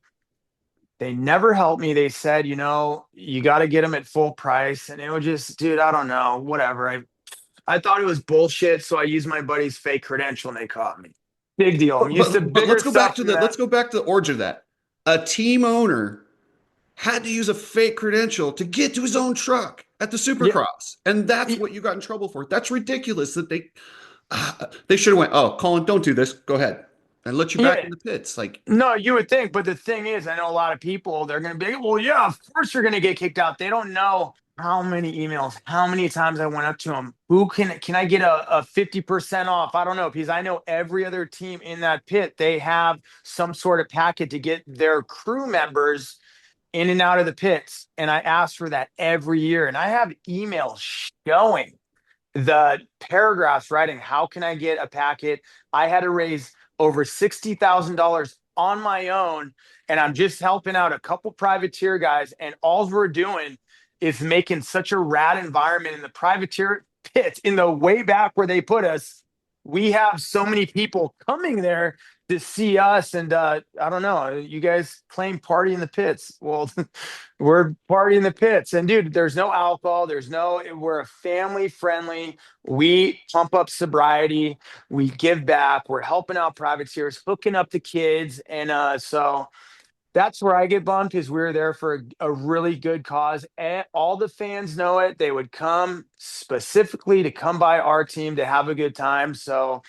They never helped me. They said, you got to get them at full price. And it was just, dude, I don't know, whatever. I thought it was bullshit. So I used my buddy's fake credential and they caught me. Big deal. I'm used to But bigger stuff than that. let's go back to the origin of that. A team owner had to use a fake credential to get to his own truck at the Yeah. Supercross, and that's what you got in trouble for. That's ridiculous. That they should have went. Oh, Colin, don't do this. Go ahead and let you back Yeah. in the pits. Like, No, you would think, but the thing is, I know a lot of people, they're going to be, well, yeah, of course you're going to get kicked out. They don't know how many emails, how many times I went up to them. Who can I get a 50% off? I don't know, because I know every other team in that pit, they have some sort of packet to get their crew members in and out of the pits. And I ask for that every year. And I have emails showing the paragraphs writing, how can I get a packet? I had to raise over $60,000 on my own, and I'm just helping out a couple privateer guys, and all we're doing is making such a rad environment in the privateer pits in the way back where they put us. We have so many people coming there to see us, and I don't know, you guys claim party in the pits. Well, we're party in the pits, and dude, there's no alcohol, we're a family friendly, we pump up sobriety, we give back, we're helping out privateers, hooking up the kids, and so that's where I get bumped, is we were there for a really good cause. And all the fans know it. They would come specifically to come by our team to have a good time. So,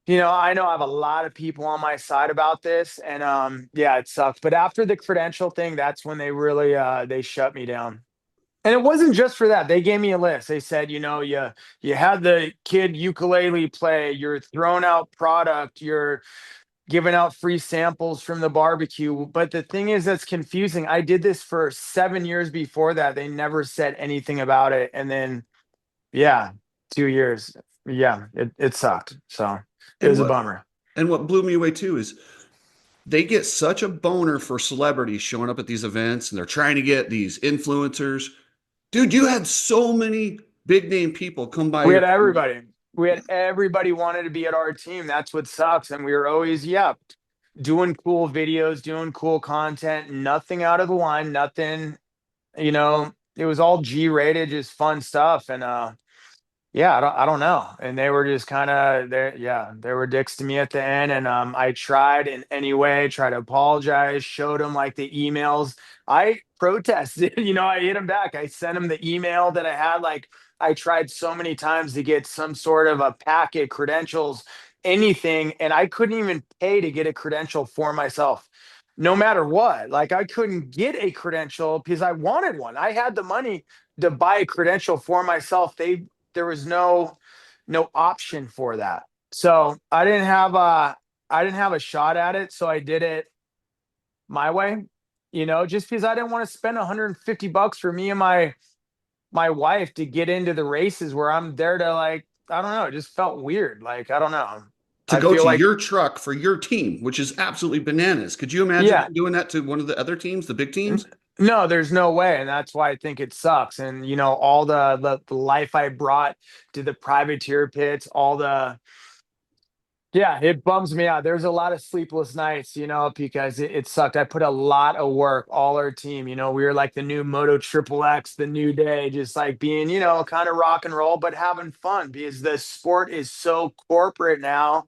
I know I have a lot of people on my side about this, and yeah, it sucks. But after the credential thing, that's when they really they shut me down. And it wasn't just for that. They gave me a list. They said, you had the kid ukulele play, you're throwing out product, you're giving out free samples from the barbecue. But the thing is, that's confusing. I did this for 7 years before that. They never said anything about it. And then, yeah, 2 years. Yeah, it sucked. So it And was a what bummer. and what blew me away too is they get such a boner for celebrities showing up at these events, and they're trying to get these influencers. Dude, you had so many big name people come by We your had everybody. We had everybody wanted to be at our team. That's what sucks. And we were always, yeah, doing cool videos, doing cool content, nothing out of the line, nothing, it was all G rated, just fun stuff. And yeah, I don't know. And they were just kind of there. Yeah, they were dicks to me at the end. And I tried in any way, tried to apologize, showed them like the emails. I protested, I hit them back. I sent them the email that I had. Like, I tried so many times to get some sort of a packet, credentials, anything. And I couldn't even pay to get a credential for myself, no matter what. Like, I couldn't get a credential because I wanted one. I had the money to buy a credential for myself. There was no option for that. So I didn't have a shot at it. So I did it my way, just because I didn't want to spend $150 for me and my wife to get into the races where I'm there to, like, I don't know, it just felt weird. Like, I don't know. to I go feel to like, your truck for your team, which is absolutely bananas. Could you imagine yeah, them doing that to one of the other teams, the big n- teams? no, there's no way. And that's why I think it sucks. And all the life I brought to the privateer pits, all the, yeah, it bums me out. There's a lot of sleepless nights, because it sucked. I put a lot of work, all our team. We were like the new Moto Triple X, the new day, just like being, kind of rock and roll, but having fun, because the sport is so corporate now.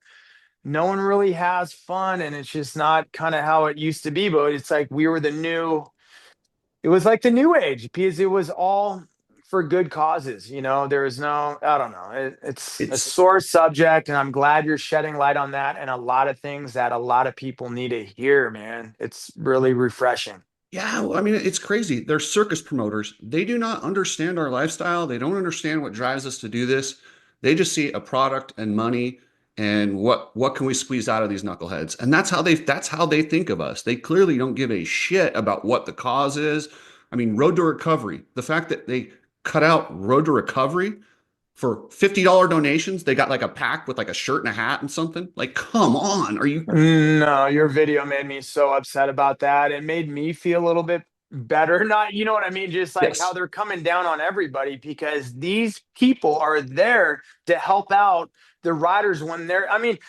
No one really has fun, and it's just not kind of how it used to be. But it's like we were it was like the new age, because it was all for good causes. There was no, I don't know. It's a It's sore subject, and I'm glad you're shedding light on that and a lot of things that a lot of people need to hear, man. It's really refreshing. Yeah, well, I mean, it's crazy. They're circus promoters. They do not understand our lifestyle. They don't understand what drives us to do this. They just see a product and money and what can we squeeze out of these knuckleheads. And that's how they think of us. They clearly don't give a shit about what the cause is. I mean, Road to Recovery, the fact that they cut out Road to Recovery for $50 donations, they got like a pack with like a shirt and a hat and something. Like, come on. Are you No, your video made me so upset about that. It made me feel a little bit better. Not, you know what I mean? Just like how Yes. they're coming down on everybody, because these people are there to help out the riders when I mean,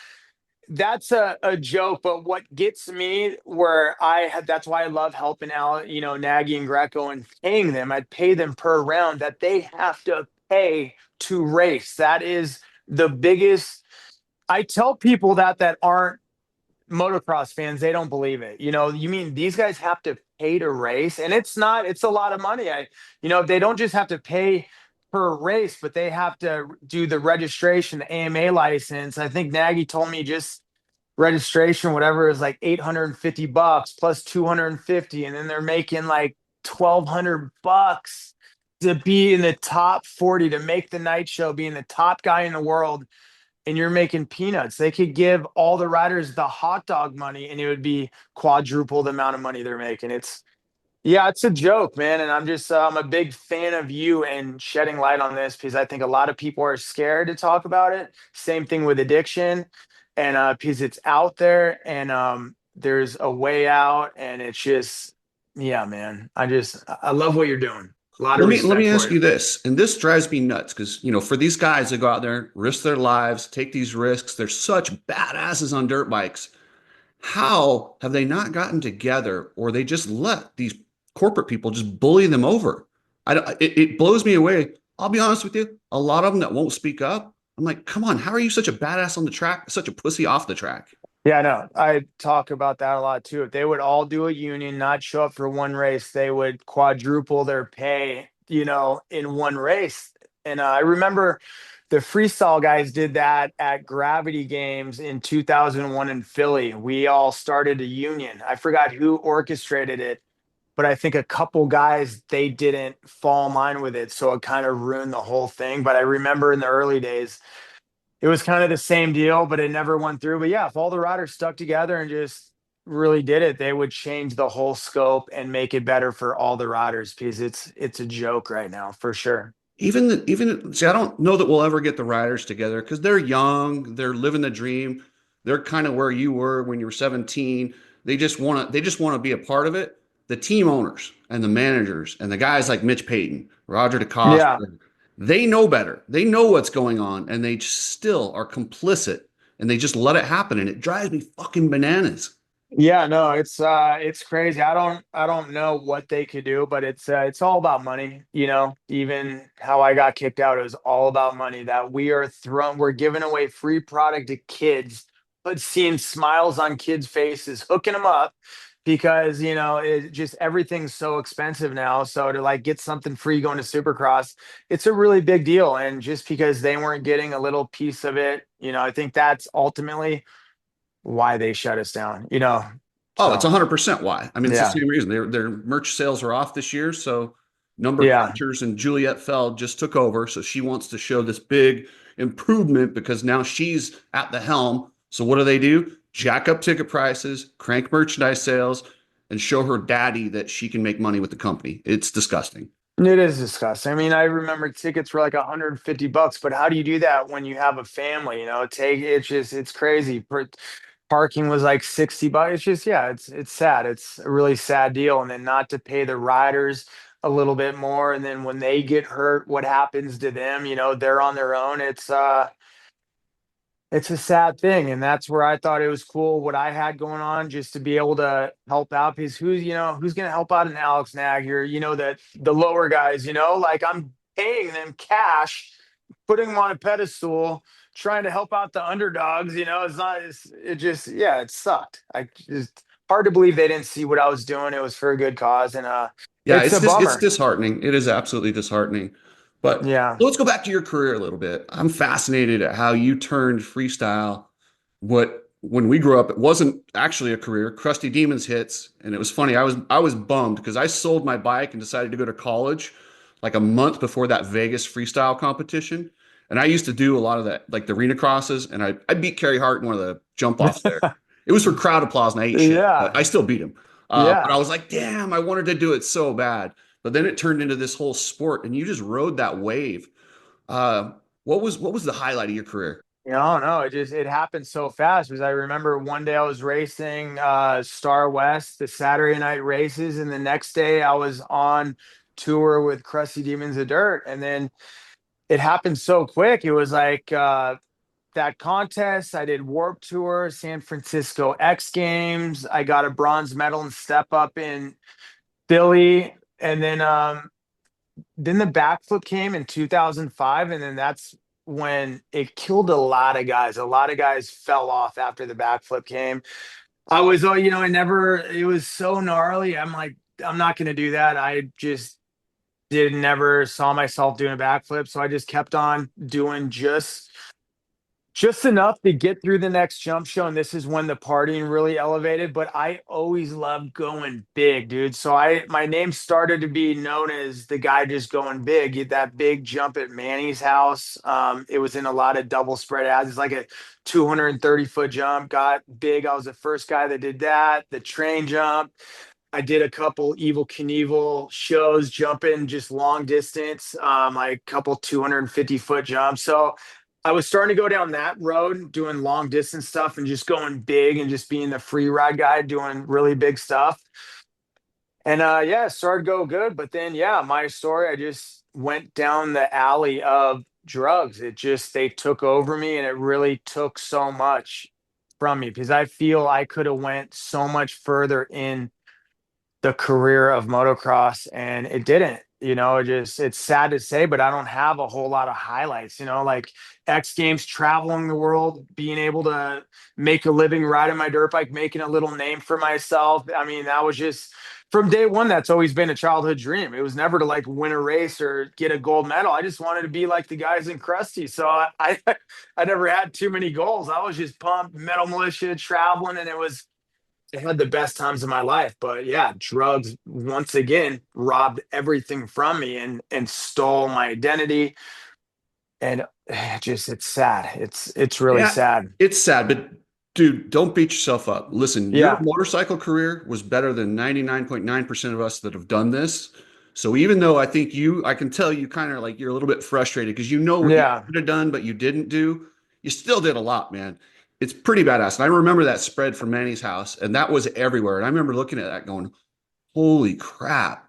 that's a joke, but what gets me, where that's why I love helping out, Nagy and Greco, and paying them. I'd pay them per round that they have to pay to race. That is the biggest. I tell people that aren't motocross fans, they don't believe it. You mean these guys have to pay to race? And it's a lot of money. They don't just have to pay per race, but they have to do the registration, the AMA license. I think Nagy told me just registration, whatever, is like $850 plus 250. And then they're making like $1,200 to be in the top 40, to make the night show, being the top guy in the world, and you're making peanuts. They could give all the riders the hot dog money, and it would be quadruple the amount of money they're making. Yeah, it's a joke, man. And I'm a big fan of you and shedding light on this because I think a lot of people are scared to talk about it. Same thing with addiction. And because it's out there and there's a way out. And it's just, yeah, man. I love what you're doing. A lot of Let me respect for ask you. you this, and this drives me nuts because for these guys that go out there, risk their lives, take these risks, they're such badasses on dirt bikes. How have they not gotten together, or they just let these corporate people just bully them over? It blows me away. I'll be honest with you, a lot of them that won't speak up. I'm like, come on, how are you such a badass on the track, such a pussy off the track? Yeah, no, I talk about that a lot too. If they would all do a union, not show up for one race, they would quadruple their pay, in one race. And I remember the freestyle guys did that at Gravity Games in 2001 in Philly. We all started a union. I forgot who orchestrated it, but I think a couple guys, they didn't fall in line with it. So it kind of ruined the whole thing. But I remember in the early days, it was kind of the same deal, but it never went through. But yeah, if all the riders stuck together and just really did it, they would change the whole scope and make it better for all the riders because it's a joke right now for sure. Even see, I don't know that we'll ever get the riders together because they're young, they're living the dream. They're kind of where you were when you were 17. They just want to be a part of it. The team owners and the managers and the guys like Mitch Payton, Roger Yeah. DeCosta, they know better. They know what's going on, and they still are complicit, and they just let it happen, and it drives me fucking bananas. Yeah, no, it's crazy. I don't know what they could do, but it's all about money, Even how I got kicked out, it was all about money that we're giving away free product to kids, but seeing smiles on kids' faces, hooking them up because, it just everything's so expensive now. So to like get something free going to Supercross, it's a really big deal. And just because they weren't getting a little piece of it, I think that's ultimately why they shut us down, Oh, it's So 100% why. I mean, it's the yeah, same reason. Their merch sales are off this year, so number yeah, crunchers and Juliette Feld just took over, so she wants to show this big improvement because now she's at the helm. So what do? Jack up ticket prices, crank merchandise sales, and show her daddy that she can make money with the company. It's disgusting. it is disgusting. I mean, I remember tickets were like $150, but how do you do that when you have a family? It's crazy. Parking was like $60. It's just, yeah, it's sad. It's a really sad deal. And then not to pay the riders a little bit more, and then when they get hurt, what happens to them? They're on their own. It's a sad thing, and that's where I thought it was cool what I had going on just to be able to help out because who's going to help out an Alex Nag here, that the lower guys, like I'm paying them cash, putting them on a pedestal, trying to help out the underdogs, it's not it just yeah, it sucked. I just hard to believe they didn't see what I was doing. It was for a good cause, and Yeah, it's a it's bummer. disheartening. It is absolutely disheartening. But Yeah. let's go back to your career a little bit. I'm fascinated at how you turned freestyle. What when we grew up, it wasn't actually a career. Crusty Demons hits, and it was funny. I was bummed because I sold my bike and decided to go to college like a month before that Vegas freestyle competition. And I used to do a lot of that, like the arena crosses, and I beat Kerry Hart in one of the jump offs there. It was for crowd applause, and I ate shit, but Yeah. I still beat him. But I Yeah. was like, damn, I wanted to do it so bad. But then it turned into this whole sport, and you just rode that wave. Uh, what was the highlight of your career? No, it happened so fast because I remember one day I was racing Star West, the Saturday night races, and the next day I was on tour with Crusty Demons of Dirt. And then it happened so quick. It was like that contest. I did Warp Tour, San Francisco X Games. I got a bronze medal and step up in Philly. And then the backflip came in 2005, and then that's when it killed a lot of guys. A lot of guys fell off after the backflip came. I was, oh, it was so gnarly. I'm like, I'm not going to do that. I just did never saw myself doing a backflip. So I just kept on doing just enough to get through the next jump show. And this is when the partying really elevated. But I always loved going big, dude. So my name started to be known as the guy just going big. Get that big jump at Manny's house. It was in a lot of double spread ads. It's like a 230-foot jump. Got big. I was the first guy that did that. The train jump. I did a couple Evil Knievel shows, jumping just long distance, like a couple 250-foot jumps. So I was starting to go down that road, doing long distance stuff and just going big and just being the free ride guy, doing really big stuff. And yeah, it started to go good. But then yeah, my story, I just went down the alley of drugs. It just they took over me and it really took so much from me because I feel I could have went so much further in the career of motocross and it didn't. It just it's sad to say, but I don't have a whole lot of highlights, like X Games, traveling the world, being able to make a living riding my dirt bike, making a little name for myself. I mean, that was just from day one, that's always been a childhood dream. It was never to like win a race or get a gold medal. I just wanted to be like the guys in Krusty. So I never had too many goals. I was just pumped, metal militia, traveling, and I had the best times of my life. But yeah, drugs once again robbed everything from me and stole my identity. And it's sad. It's really Yeah, sad. it's sad, but dude, don't beat yourself up. Listen, your Yeah. motorcycle career was better than 99.9% of us that have done this. So even though I can tell you kind of like you're a little bit frustrated because you know what you Yeah. could have done, but you didn't do, you still did a lot, man. It's pretty badass. And I remember that spread from Manny's house, and that was everywhere. And I remember looking at that going, holy crap.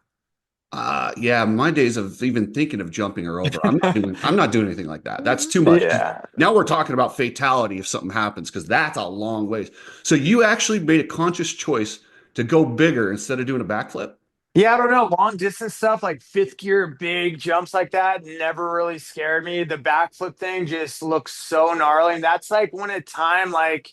Yeah, my days of even thinking of jumping are over. I'm not doing anything like that. That's too much. Yeah. Now we're talking about fatality if something happens, because that's a long ways. So you actually made a conscious choice to go bigger instead of doing a backflip? Yeah, I don't know. Long distance stuff like fifth gear, big jumps like that never really scared me. The backflip thing just looks so gnarly. And that's like when a time like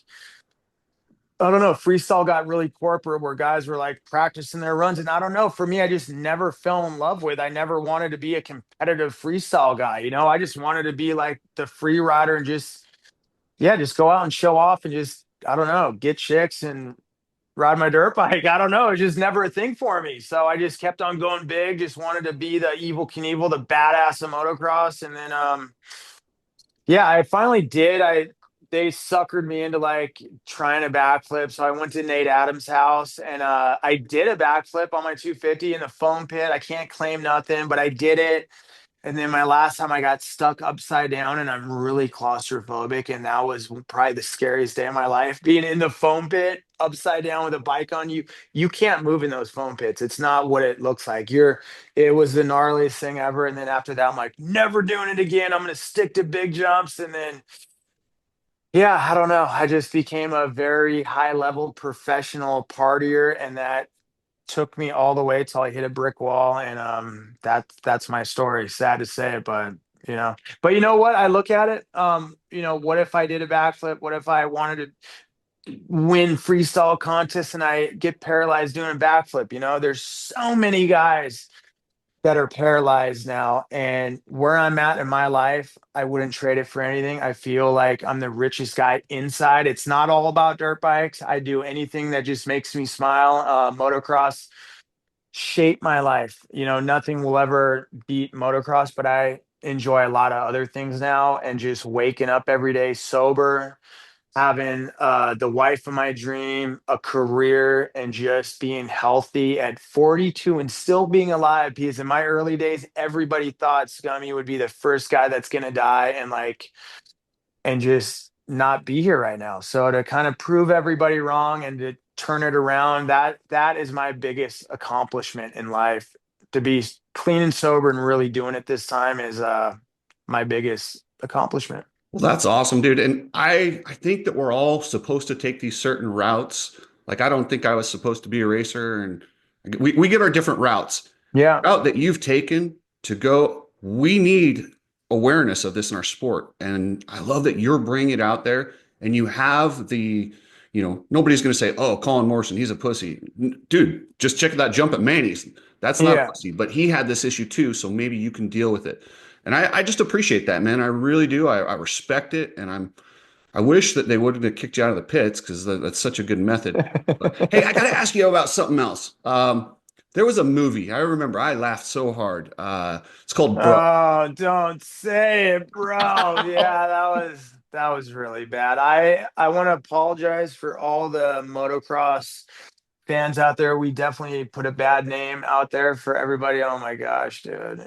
I don't know, freestyle got really corporate where guys were like practicing their runs. And I don't know, for me, I just never fell in love with. I never wanted to be a competitive freestyle guy. I just wanted to be like the free rider and just, yeah, just go out and show off and just, I don't know, get chicks and ride my dirt bike. I don't know. It's just never a thing for me. So I just kept on going big, just wanted to be the Evil Knievel, the badass of motocross. And then yeah, I finally did. They suckered me into like trying a backflip. So I went to Nate Adams' house and I did a backflip on my 250 in the foam pit. I can't claim nothing, but I did it. And then my last time I got stuck upside down and I'm really claustrophobic. And that was probably the scariest day of my life. Being in the foam pit upside down with a bike on you, you can't move in those foam pits. It's not what it looks like. It was the gnarliest thing ever. And then after that, I'm like, never doing it again. I'm going to stick to big jumps. And then yeah, I don't know. I just became a very high level professional partier, and that took me all the way till I hit a brick wall. And that's my story. Sad to say it, but you know. But you know what? I look at it. What if I did a backflip? What if I wanted to win freestyle contests and I get paralyzed doing a backflip? There's so many guys that are paralyzed now. And where I'm at in my life, I wouldn't trade it for anything. I feel like I'm the richest guy inside. It's not all about dirt bikes. I do anything that just makes me smile. Motocross shaped my life. Nothing will ever beat motocross, but I enjoy a lot of other things now and just waking up every day sober, having the wife of my dream, a career, and just being healthy at 42 and still being alive. Because in my early days, everybody thought Scummy would be the first guy that's gonna die and just not be here right now. So to kind of prove everybody wrong and to turn it around, that is my biggest accomplishment in life. To be clean and sober and really doing it this time is my biggest accomplishment. Well, that's awesome, dude. And I think that we're all supposed to take these certain routes. Like I don't think I was supposed to be a racer, and we get our different routes. Yeah. Route that you've taken to go, we need awareness of this in our sport. And I love that you're bringing it out there and you have nobody's going to say, oh, Colin Morrison, he's a pussy. Dude, just check that jump at Manny's. That's not a Yeah. pussy, but he had this issue too. So maybe you can deal with it. And I just appreciate that, man. I really do. I respect it. And I wish that they wouldn't have kicked you out of the pits because that's such a good method. But hey, I got to ask you about something else. There was a movie. I remember I laughed so hard. It's called Bro. Oh, don't say it, bro. Yeah, that was really bad. I want to apologize for all the motocross fans out there, we definitely put a bad name out there for everybody. Oh my gosh, dude.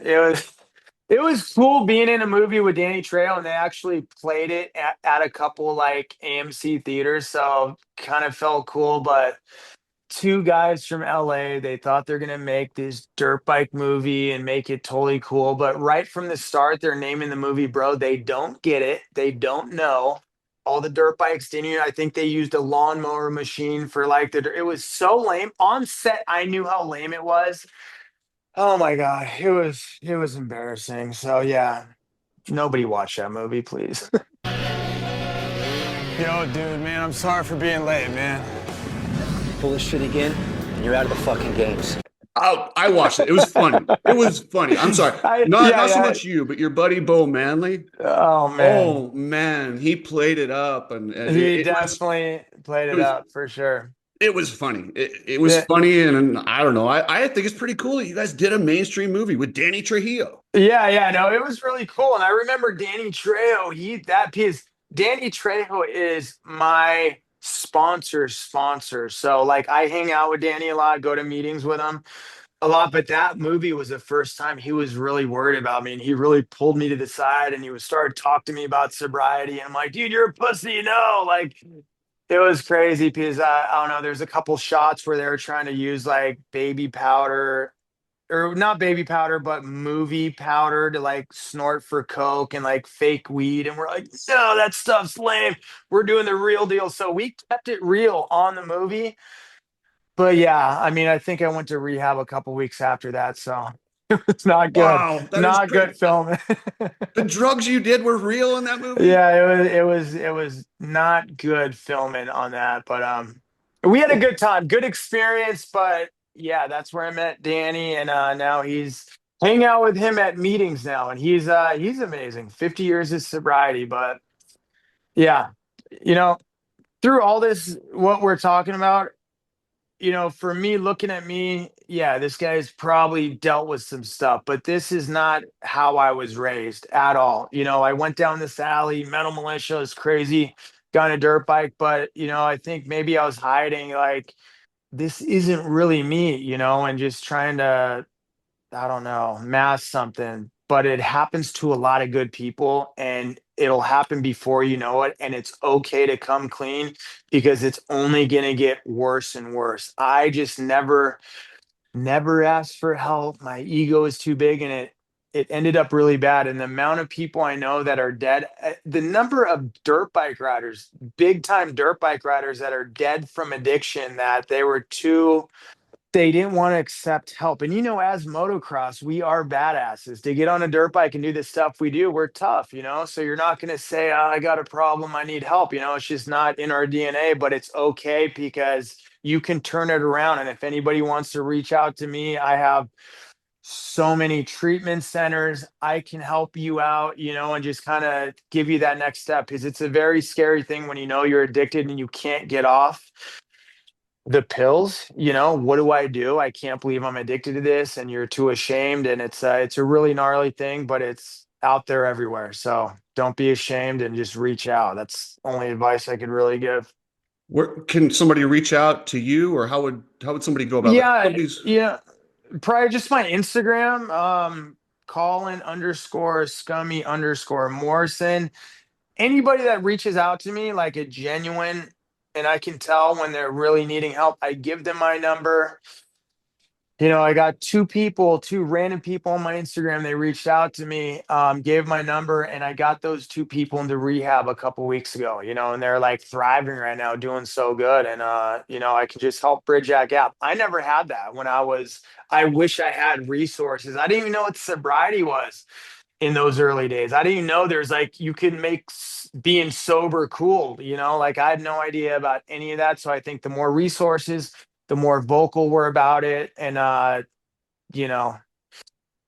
It was cool being in a movie with Danny Trejo, and they actually played it at a couple like AMC theaters, so kind of felt cool. But two guys from LA, they thought they're gonna make this dirt bike movie and make it totally cool. But right from the start, they're naming the movie, bro. They don't get it. They don't know. All the dirt bikes didn't. I think they used a lawnmower machine for like it was so lame. On set, I knew how lame it was. Oh my God. It was embarrassing. So yeah, nobody watch that movie, please. Yo, dude, man, I'm sorry for being late, man. Pull this shit again, and you're out of the fucking games. Oh, I watched it. It was funny. It was funny. I'm sorry. Not so much you, but your buddy Bo Manley. Oh man. Oh man, he played it up, and He definitely played it was up for sure. it was funny. It was Yeah, funny, and I don't know. I think it's pretty cool that you guys did a mainstream movie with Danny Trujillo. yeah, no, it was really cool. And I remember Danny Trejo, that piece, Danny Trejo is my sponsor. So like I hang out with Danny a lot, go to meetings with him a lot, but that movie was the first time he was really worried about me, and he really pulled me to the side and he was started talking to me about sobriety, and I'm like, dude, you're a pussy, like it was crazy because I don't know, there's a couple shots where they were trying to use like baby powder, or not baby powder, but movie powder to like snort for coke and like fake weed, and we're like, no, that stuff's lame. We're doing the real deal. So we kept it real on the movie. But yeah, I mean, I think I went to rehab a couple weeks after that, so it's not good. Wow, that is Not crazy. good filming. The drugs you did were real in that movie. Yeah, it was not good filming on that, but we had a good time, good experience, but yeah, that's where I met Danny, and now he's hang out with him at meetings now, and he's amazing. 50 years of sobriety, but yeah, you know, through all this what we're talking about, for me, looking at me, yeah, this guy's probably dealt with some stuff, but this is not how I was raised at all. I went down this alley, metal militia is crazy, got on a dirt bike, but I think maybe I was hiding like this isn't really me, and just trying to, I don't know, mask something. But it happens to a lot of good people, and it'll happen before you know it. And it's okay to come clean because it's only going to get worse and worse. I just never asked for help. My ego is too big, and it ended up really bad. And the amount of people I know that are dead, the number of dirt bike riders, big time dirt bike riders that are dead from addiction, that they didn't want to accept help. And as motocross, we are badasses. To get on a dirt bike and do the stuff we do, we're tough, So you're not going to say, oh, I got a problem, I need help. It's just not in our DNA, but it's okay because you can turn it around. And if anybody wants to reach out to me, I have so many treatment centers. I can help you out, and just kind of give you that next step, because it's a very scary thing when you're addicted and you can't get off the pills. What do I do? I can't believe I'm addicted to this, and you're too ashamed, and it's a really gnarly thing, but it's out there everywhere. So don't be ashamed and just reach out. That's the only advice I could really give. Where can somebody reach out to you, or how would somebody go about that? Yeah, Somebody's yeah, probably just my Instagram, Colin underscore scummy underscore Morrison. Anybody that reaches out to me like a genuine, and I can tell when they're really needing help, I give them my number. I got two random people on my Instagram. They reached out to me, gave my number, and I got those two people into rehab a couple weeks ago, and they're like thriving right now, doing so good. And, I can just help bridge that gap. I never had that I wish I had resources. I didn't even know what sobriety was in those early days. I didn't even know there's like, you can make being sober cool, like I had no idea about any of that. So I think the more resources, the more vocal we're about it. And, you know,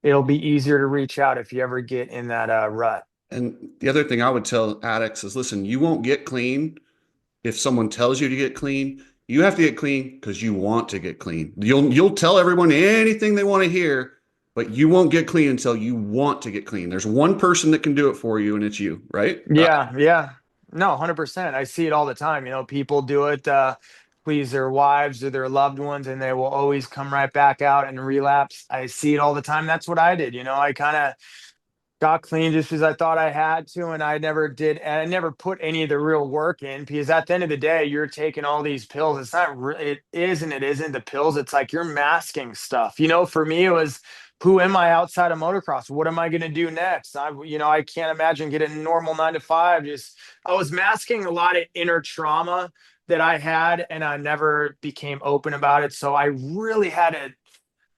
it'll be easier to reach out if you ever get in that rut. And the other thing I would tell addicts is, listen, you won't get clean if someone tells you to get clean. You have to get clean because you want to get clean. You'll tell everyone anything they want to hear, but you won't get clean until you want to get clean. There's one person that can do it for you, and it's you, right? Yeah. No, 100%. I see it all the time. People do it, please their wives or their loved ones, and they will always come right back out and relapse. I see it all the time. That's what I did. I kind of got clean just because I thought I had to, and I never did, and I never put any of the real work in because at the end of the day, you're taking all these pills. It's not it is and it isn't the pills. It's like you're masking stuff. For me, it was who am I outside of motocross? What am I going to do next? I can't imagine getting a normal 9 to 5. Just I was masking a lot of inner trauma that I had, and I never became open about it. So I really had to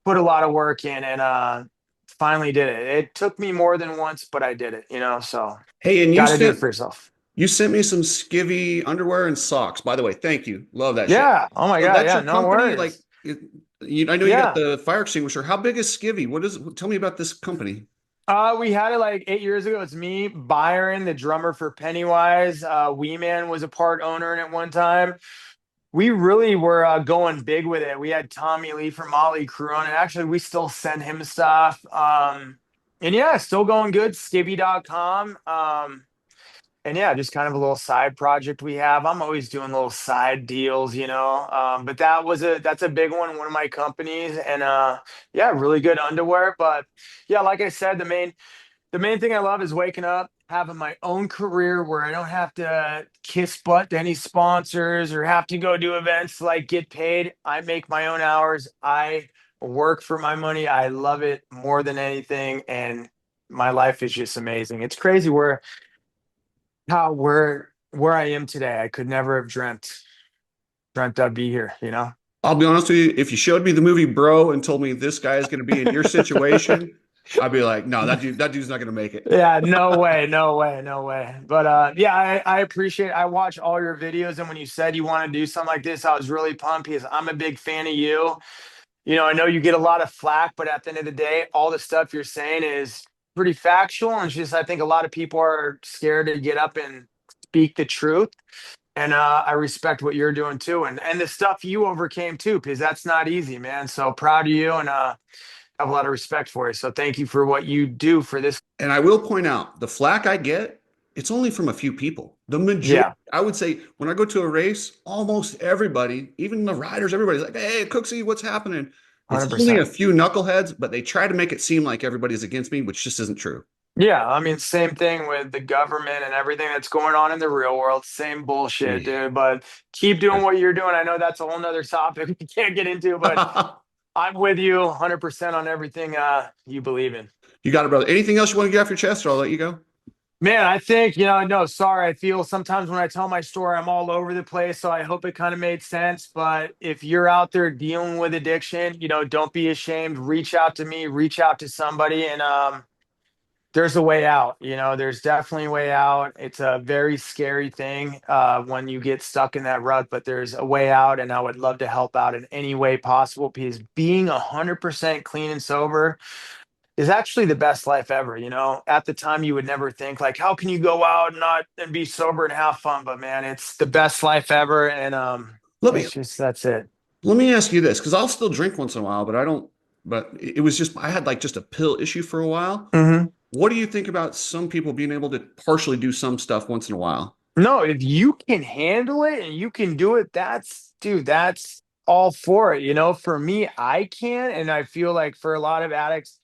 put a lot of work in, and finally did it. It took me more than once, but I did it. So Hey, and got to do it for yourself. you sent me some skivvy underwear and socks. By the way, thank you. Love that shit. Yeah. Oh my So God. that's Yeah. your No company? Like, worries. I know you got Yeah. the fire extinguisher. How big is Skivvy? Tell me about this company. We had it like 8 years ago. It's me, Byron, the drummer for Pennywise. Wee Man was a part owner in it one time. We really were going big with it. We had Tommy Lee from Molly Crew on it. Actually, we still send him stuff. And yeah, still going good. Skivvy.com. And yeah, just kind of a little side project we have. I'm always doing little side deals. But that's a big one of my companies, and yeah, really good underwear. But yeah, like I said, the main thing I love is waking up, having my own career where I don't have to kiss butt to any sponsors or have to go do events to like get paid. I make my own hours. I work for my money. I love it more than anything, and my life is just amazing. It's crazy where I am today. I could never have dreamt I'd be here. I'll be honest with you. If you showed me the movie Bro and told me this guy is going to be in your situation, I'd be like, no, that dude's not going to make it. Yeah, no way, no way, no way. But yeah, I appreciate I watch all your videos, and when you said you want to do something like this, I was really pumped because I'm a big fan of you. I know you get a lot of flack, but at the end of the day, all the stuff you're saying is pretty factual. And it's just I think a lot of people are scared to get up and speak the truth. And I respect what you're doing too, and the stuff you overcame too, because that's not easy, man. So proud of you, and have a lot of respect for you. So thank you for what you do for this. And I will point out the flack I get, it's only from a few people. The majority, Yeah, I would say, when I go to a race, almost everybody, even the riders, everybody's like, "Hey, Cooksey, what's happening?" It's only 100%. a few knuckleheads, but they try to make it seem like everybody's against me, which just isn't true. Yeah, I mean, same thing with the government and everything that's going on in the real world. Same bullshit, Yeah. dude. But keep doing what you're doing. I know that's a whole nother topic we can't get into, but I'm with you 100% on everything you believe in. You got it, brother. Anything else you want to get off your chest, or I'll let you go? Man, I think, no, sorry. I feel sometimes when I tell my story, I'm all over the place. So I hope it kind of made sense. But if you're out there dealing with addiction, don't be ashamed. Reach out to me, reach out to somebody, and there's a way out. There's definitely a way out. It's a very scary thing when you get stuck in that rut, but there's a way out, and I would love to help out in any way possible because being 100% clean and sober is actually the best life ever. At the time, you would never think like, how can you go out and not and be sober and have fun? But man, it's the best life ever, and Let me it's just that's it. let me ask you this, because I'll still drink once in a while, but I don't. But it was just I had like just a pill issue for a while. Mhm. What do you think about some people being able to partially do some stuff once in a while? No, if you can handle it and you can do it, dude, that's all for it. For me, I can, and I feel like for a lot of addicts,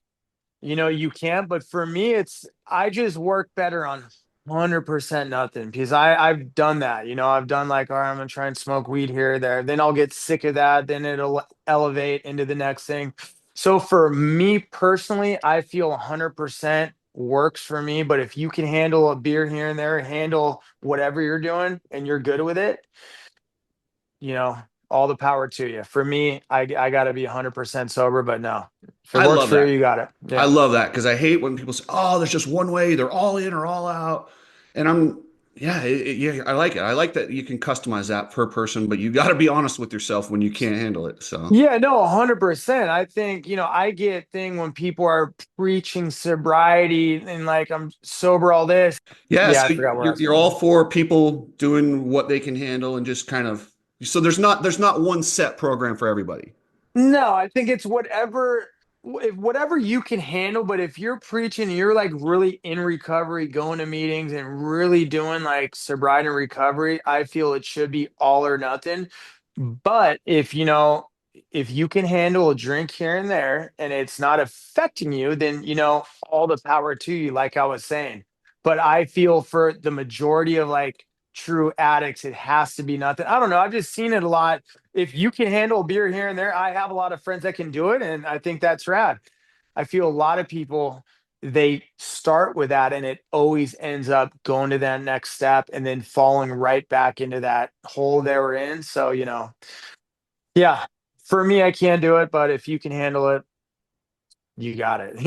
you can, but for me, I just work better on 100% nothing because I've done that. I've done like, all right, I'm gonna try and smoke weed here or there. Then I'll get sick of that. Then it'll elevate into the next thing. So for me personally, I feel 100% works for me. But if you can handle a beer here and there, handle whatever you're doing and you're good with it, you know, all the power to you. For me, I got to be 100% sober, but no, if it I works love for you, that. you got it. I Yeah. love that because I hate when people say, "Oh, there's just one way. They're all in or all out." And yeah, yeah, I like it. I like that you can customize that per person, but you got to be honest with yourself when you can't handle it. So, Yeah, no, 100%. I think, I get thing when people are preaching sobriety and like I'm sober all this. yeah, Yeah, I so forgot where I was you're going. all for people doing what they can handle and just kind of so there's not one set program for everybody. No, I think it's whatever you can handle, but if you're preaching, you're like really in recovery, going to meetings and really doing like sobriety and recovery, I feel it should be all or nothing. But if you can handle a drink here and there and it's not affecting you, then all the power to you, like I was saying. But I feel for the majority of like true addicts, it has to be nothing. I don't know. I've just seen it a lot. If you can handle a beer here and there, I have a lot of friends that can do it, and I think that's rad. I feel a lot of people, they start with that and it always ends up going to that next step and then falling right back into that hole they were in. So, yeah, for me, I can't do it, but if you can handle it, you got it.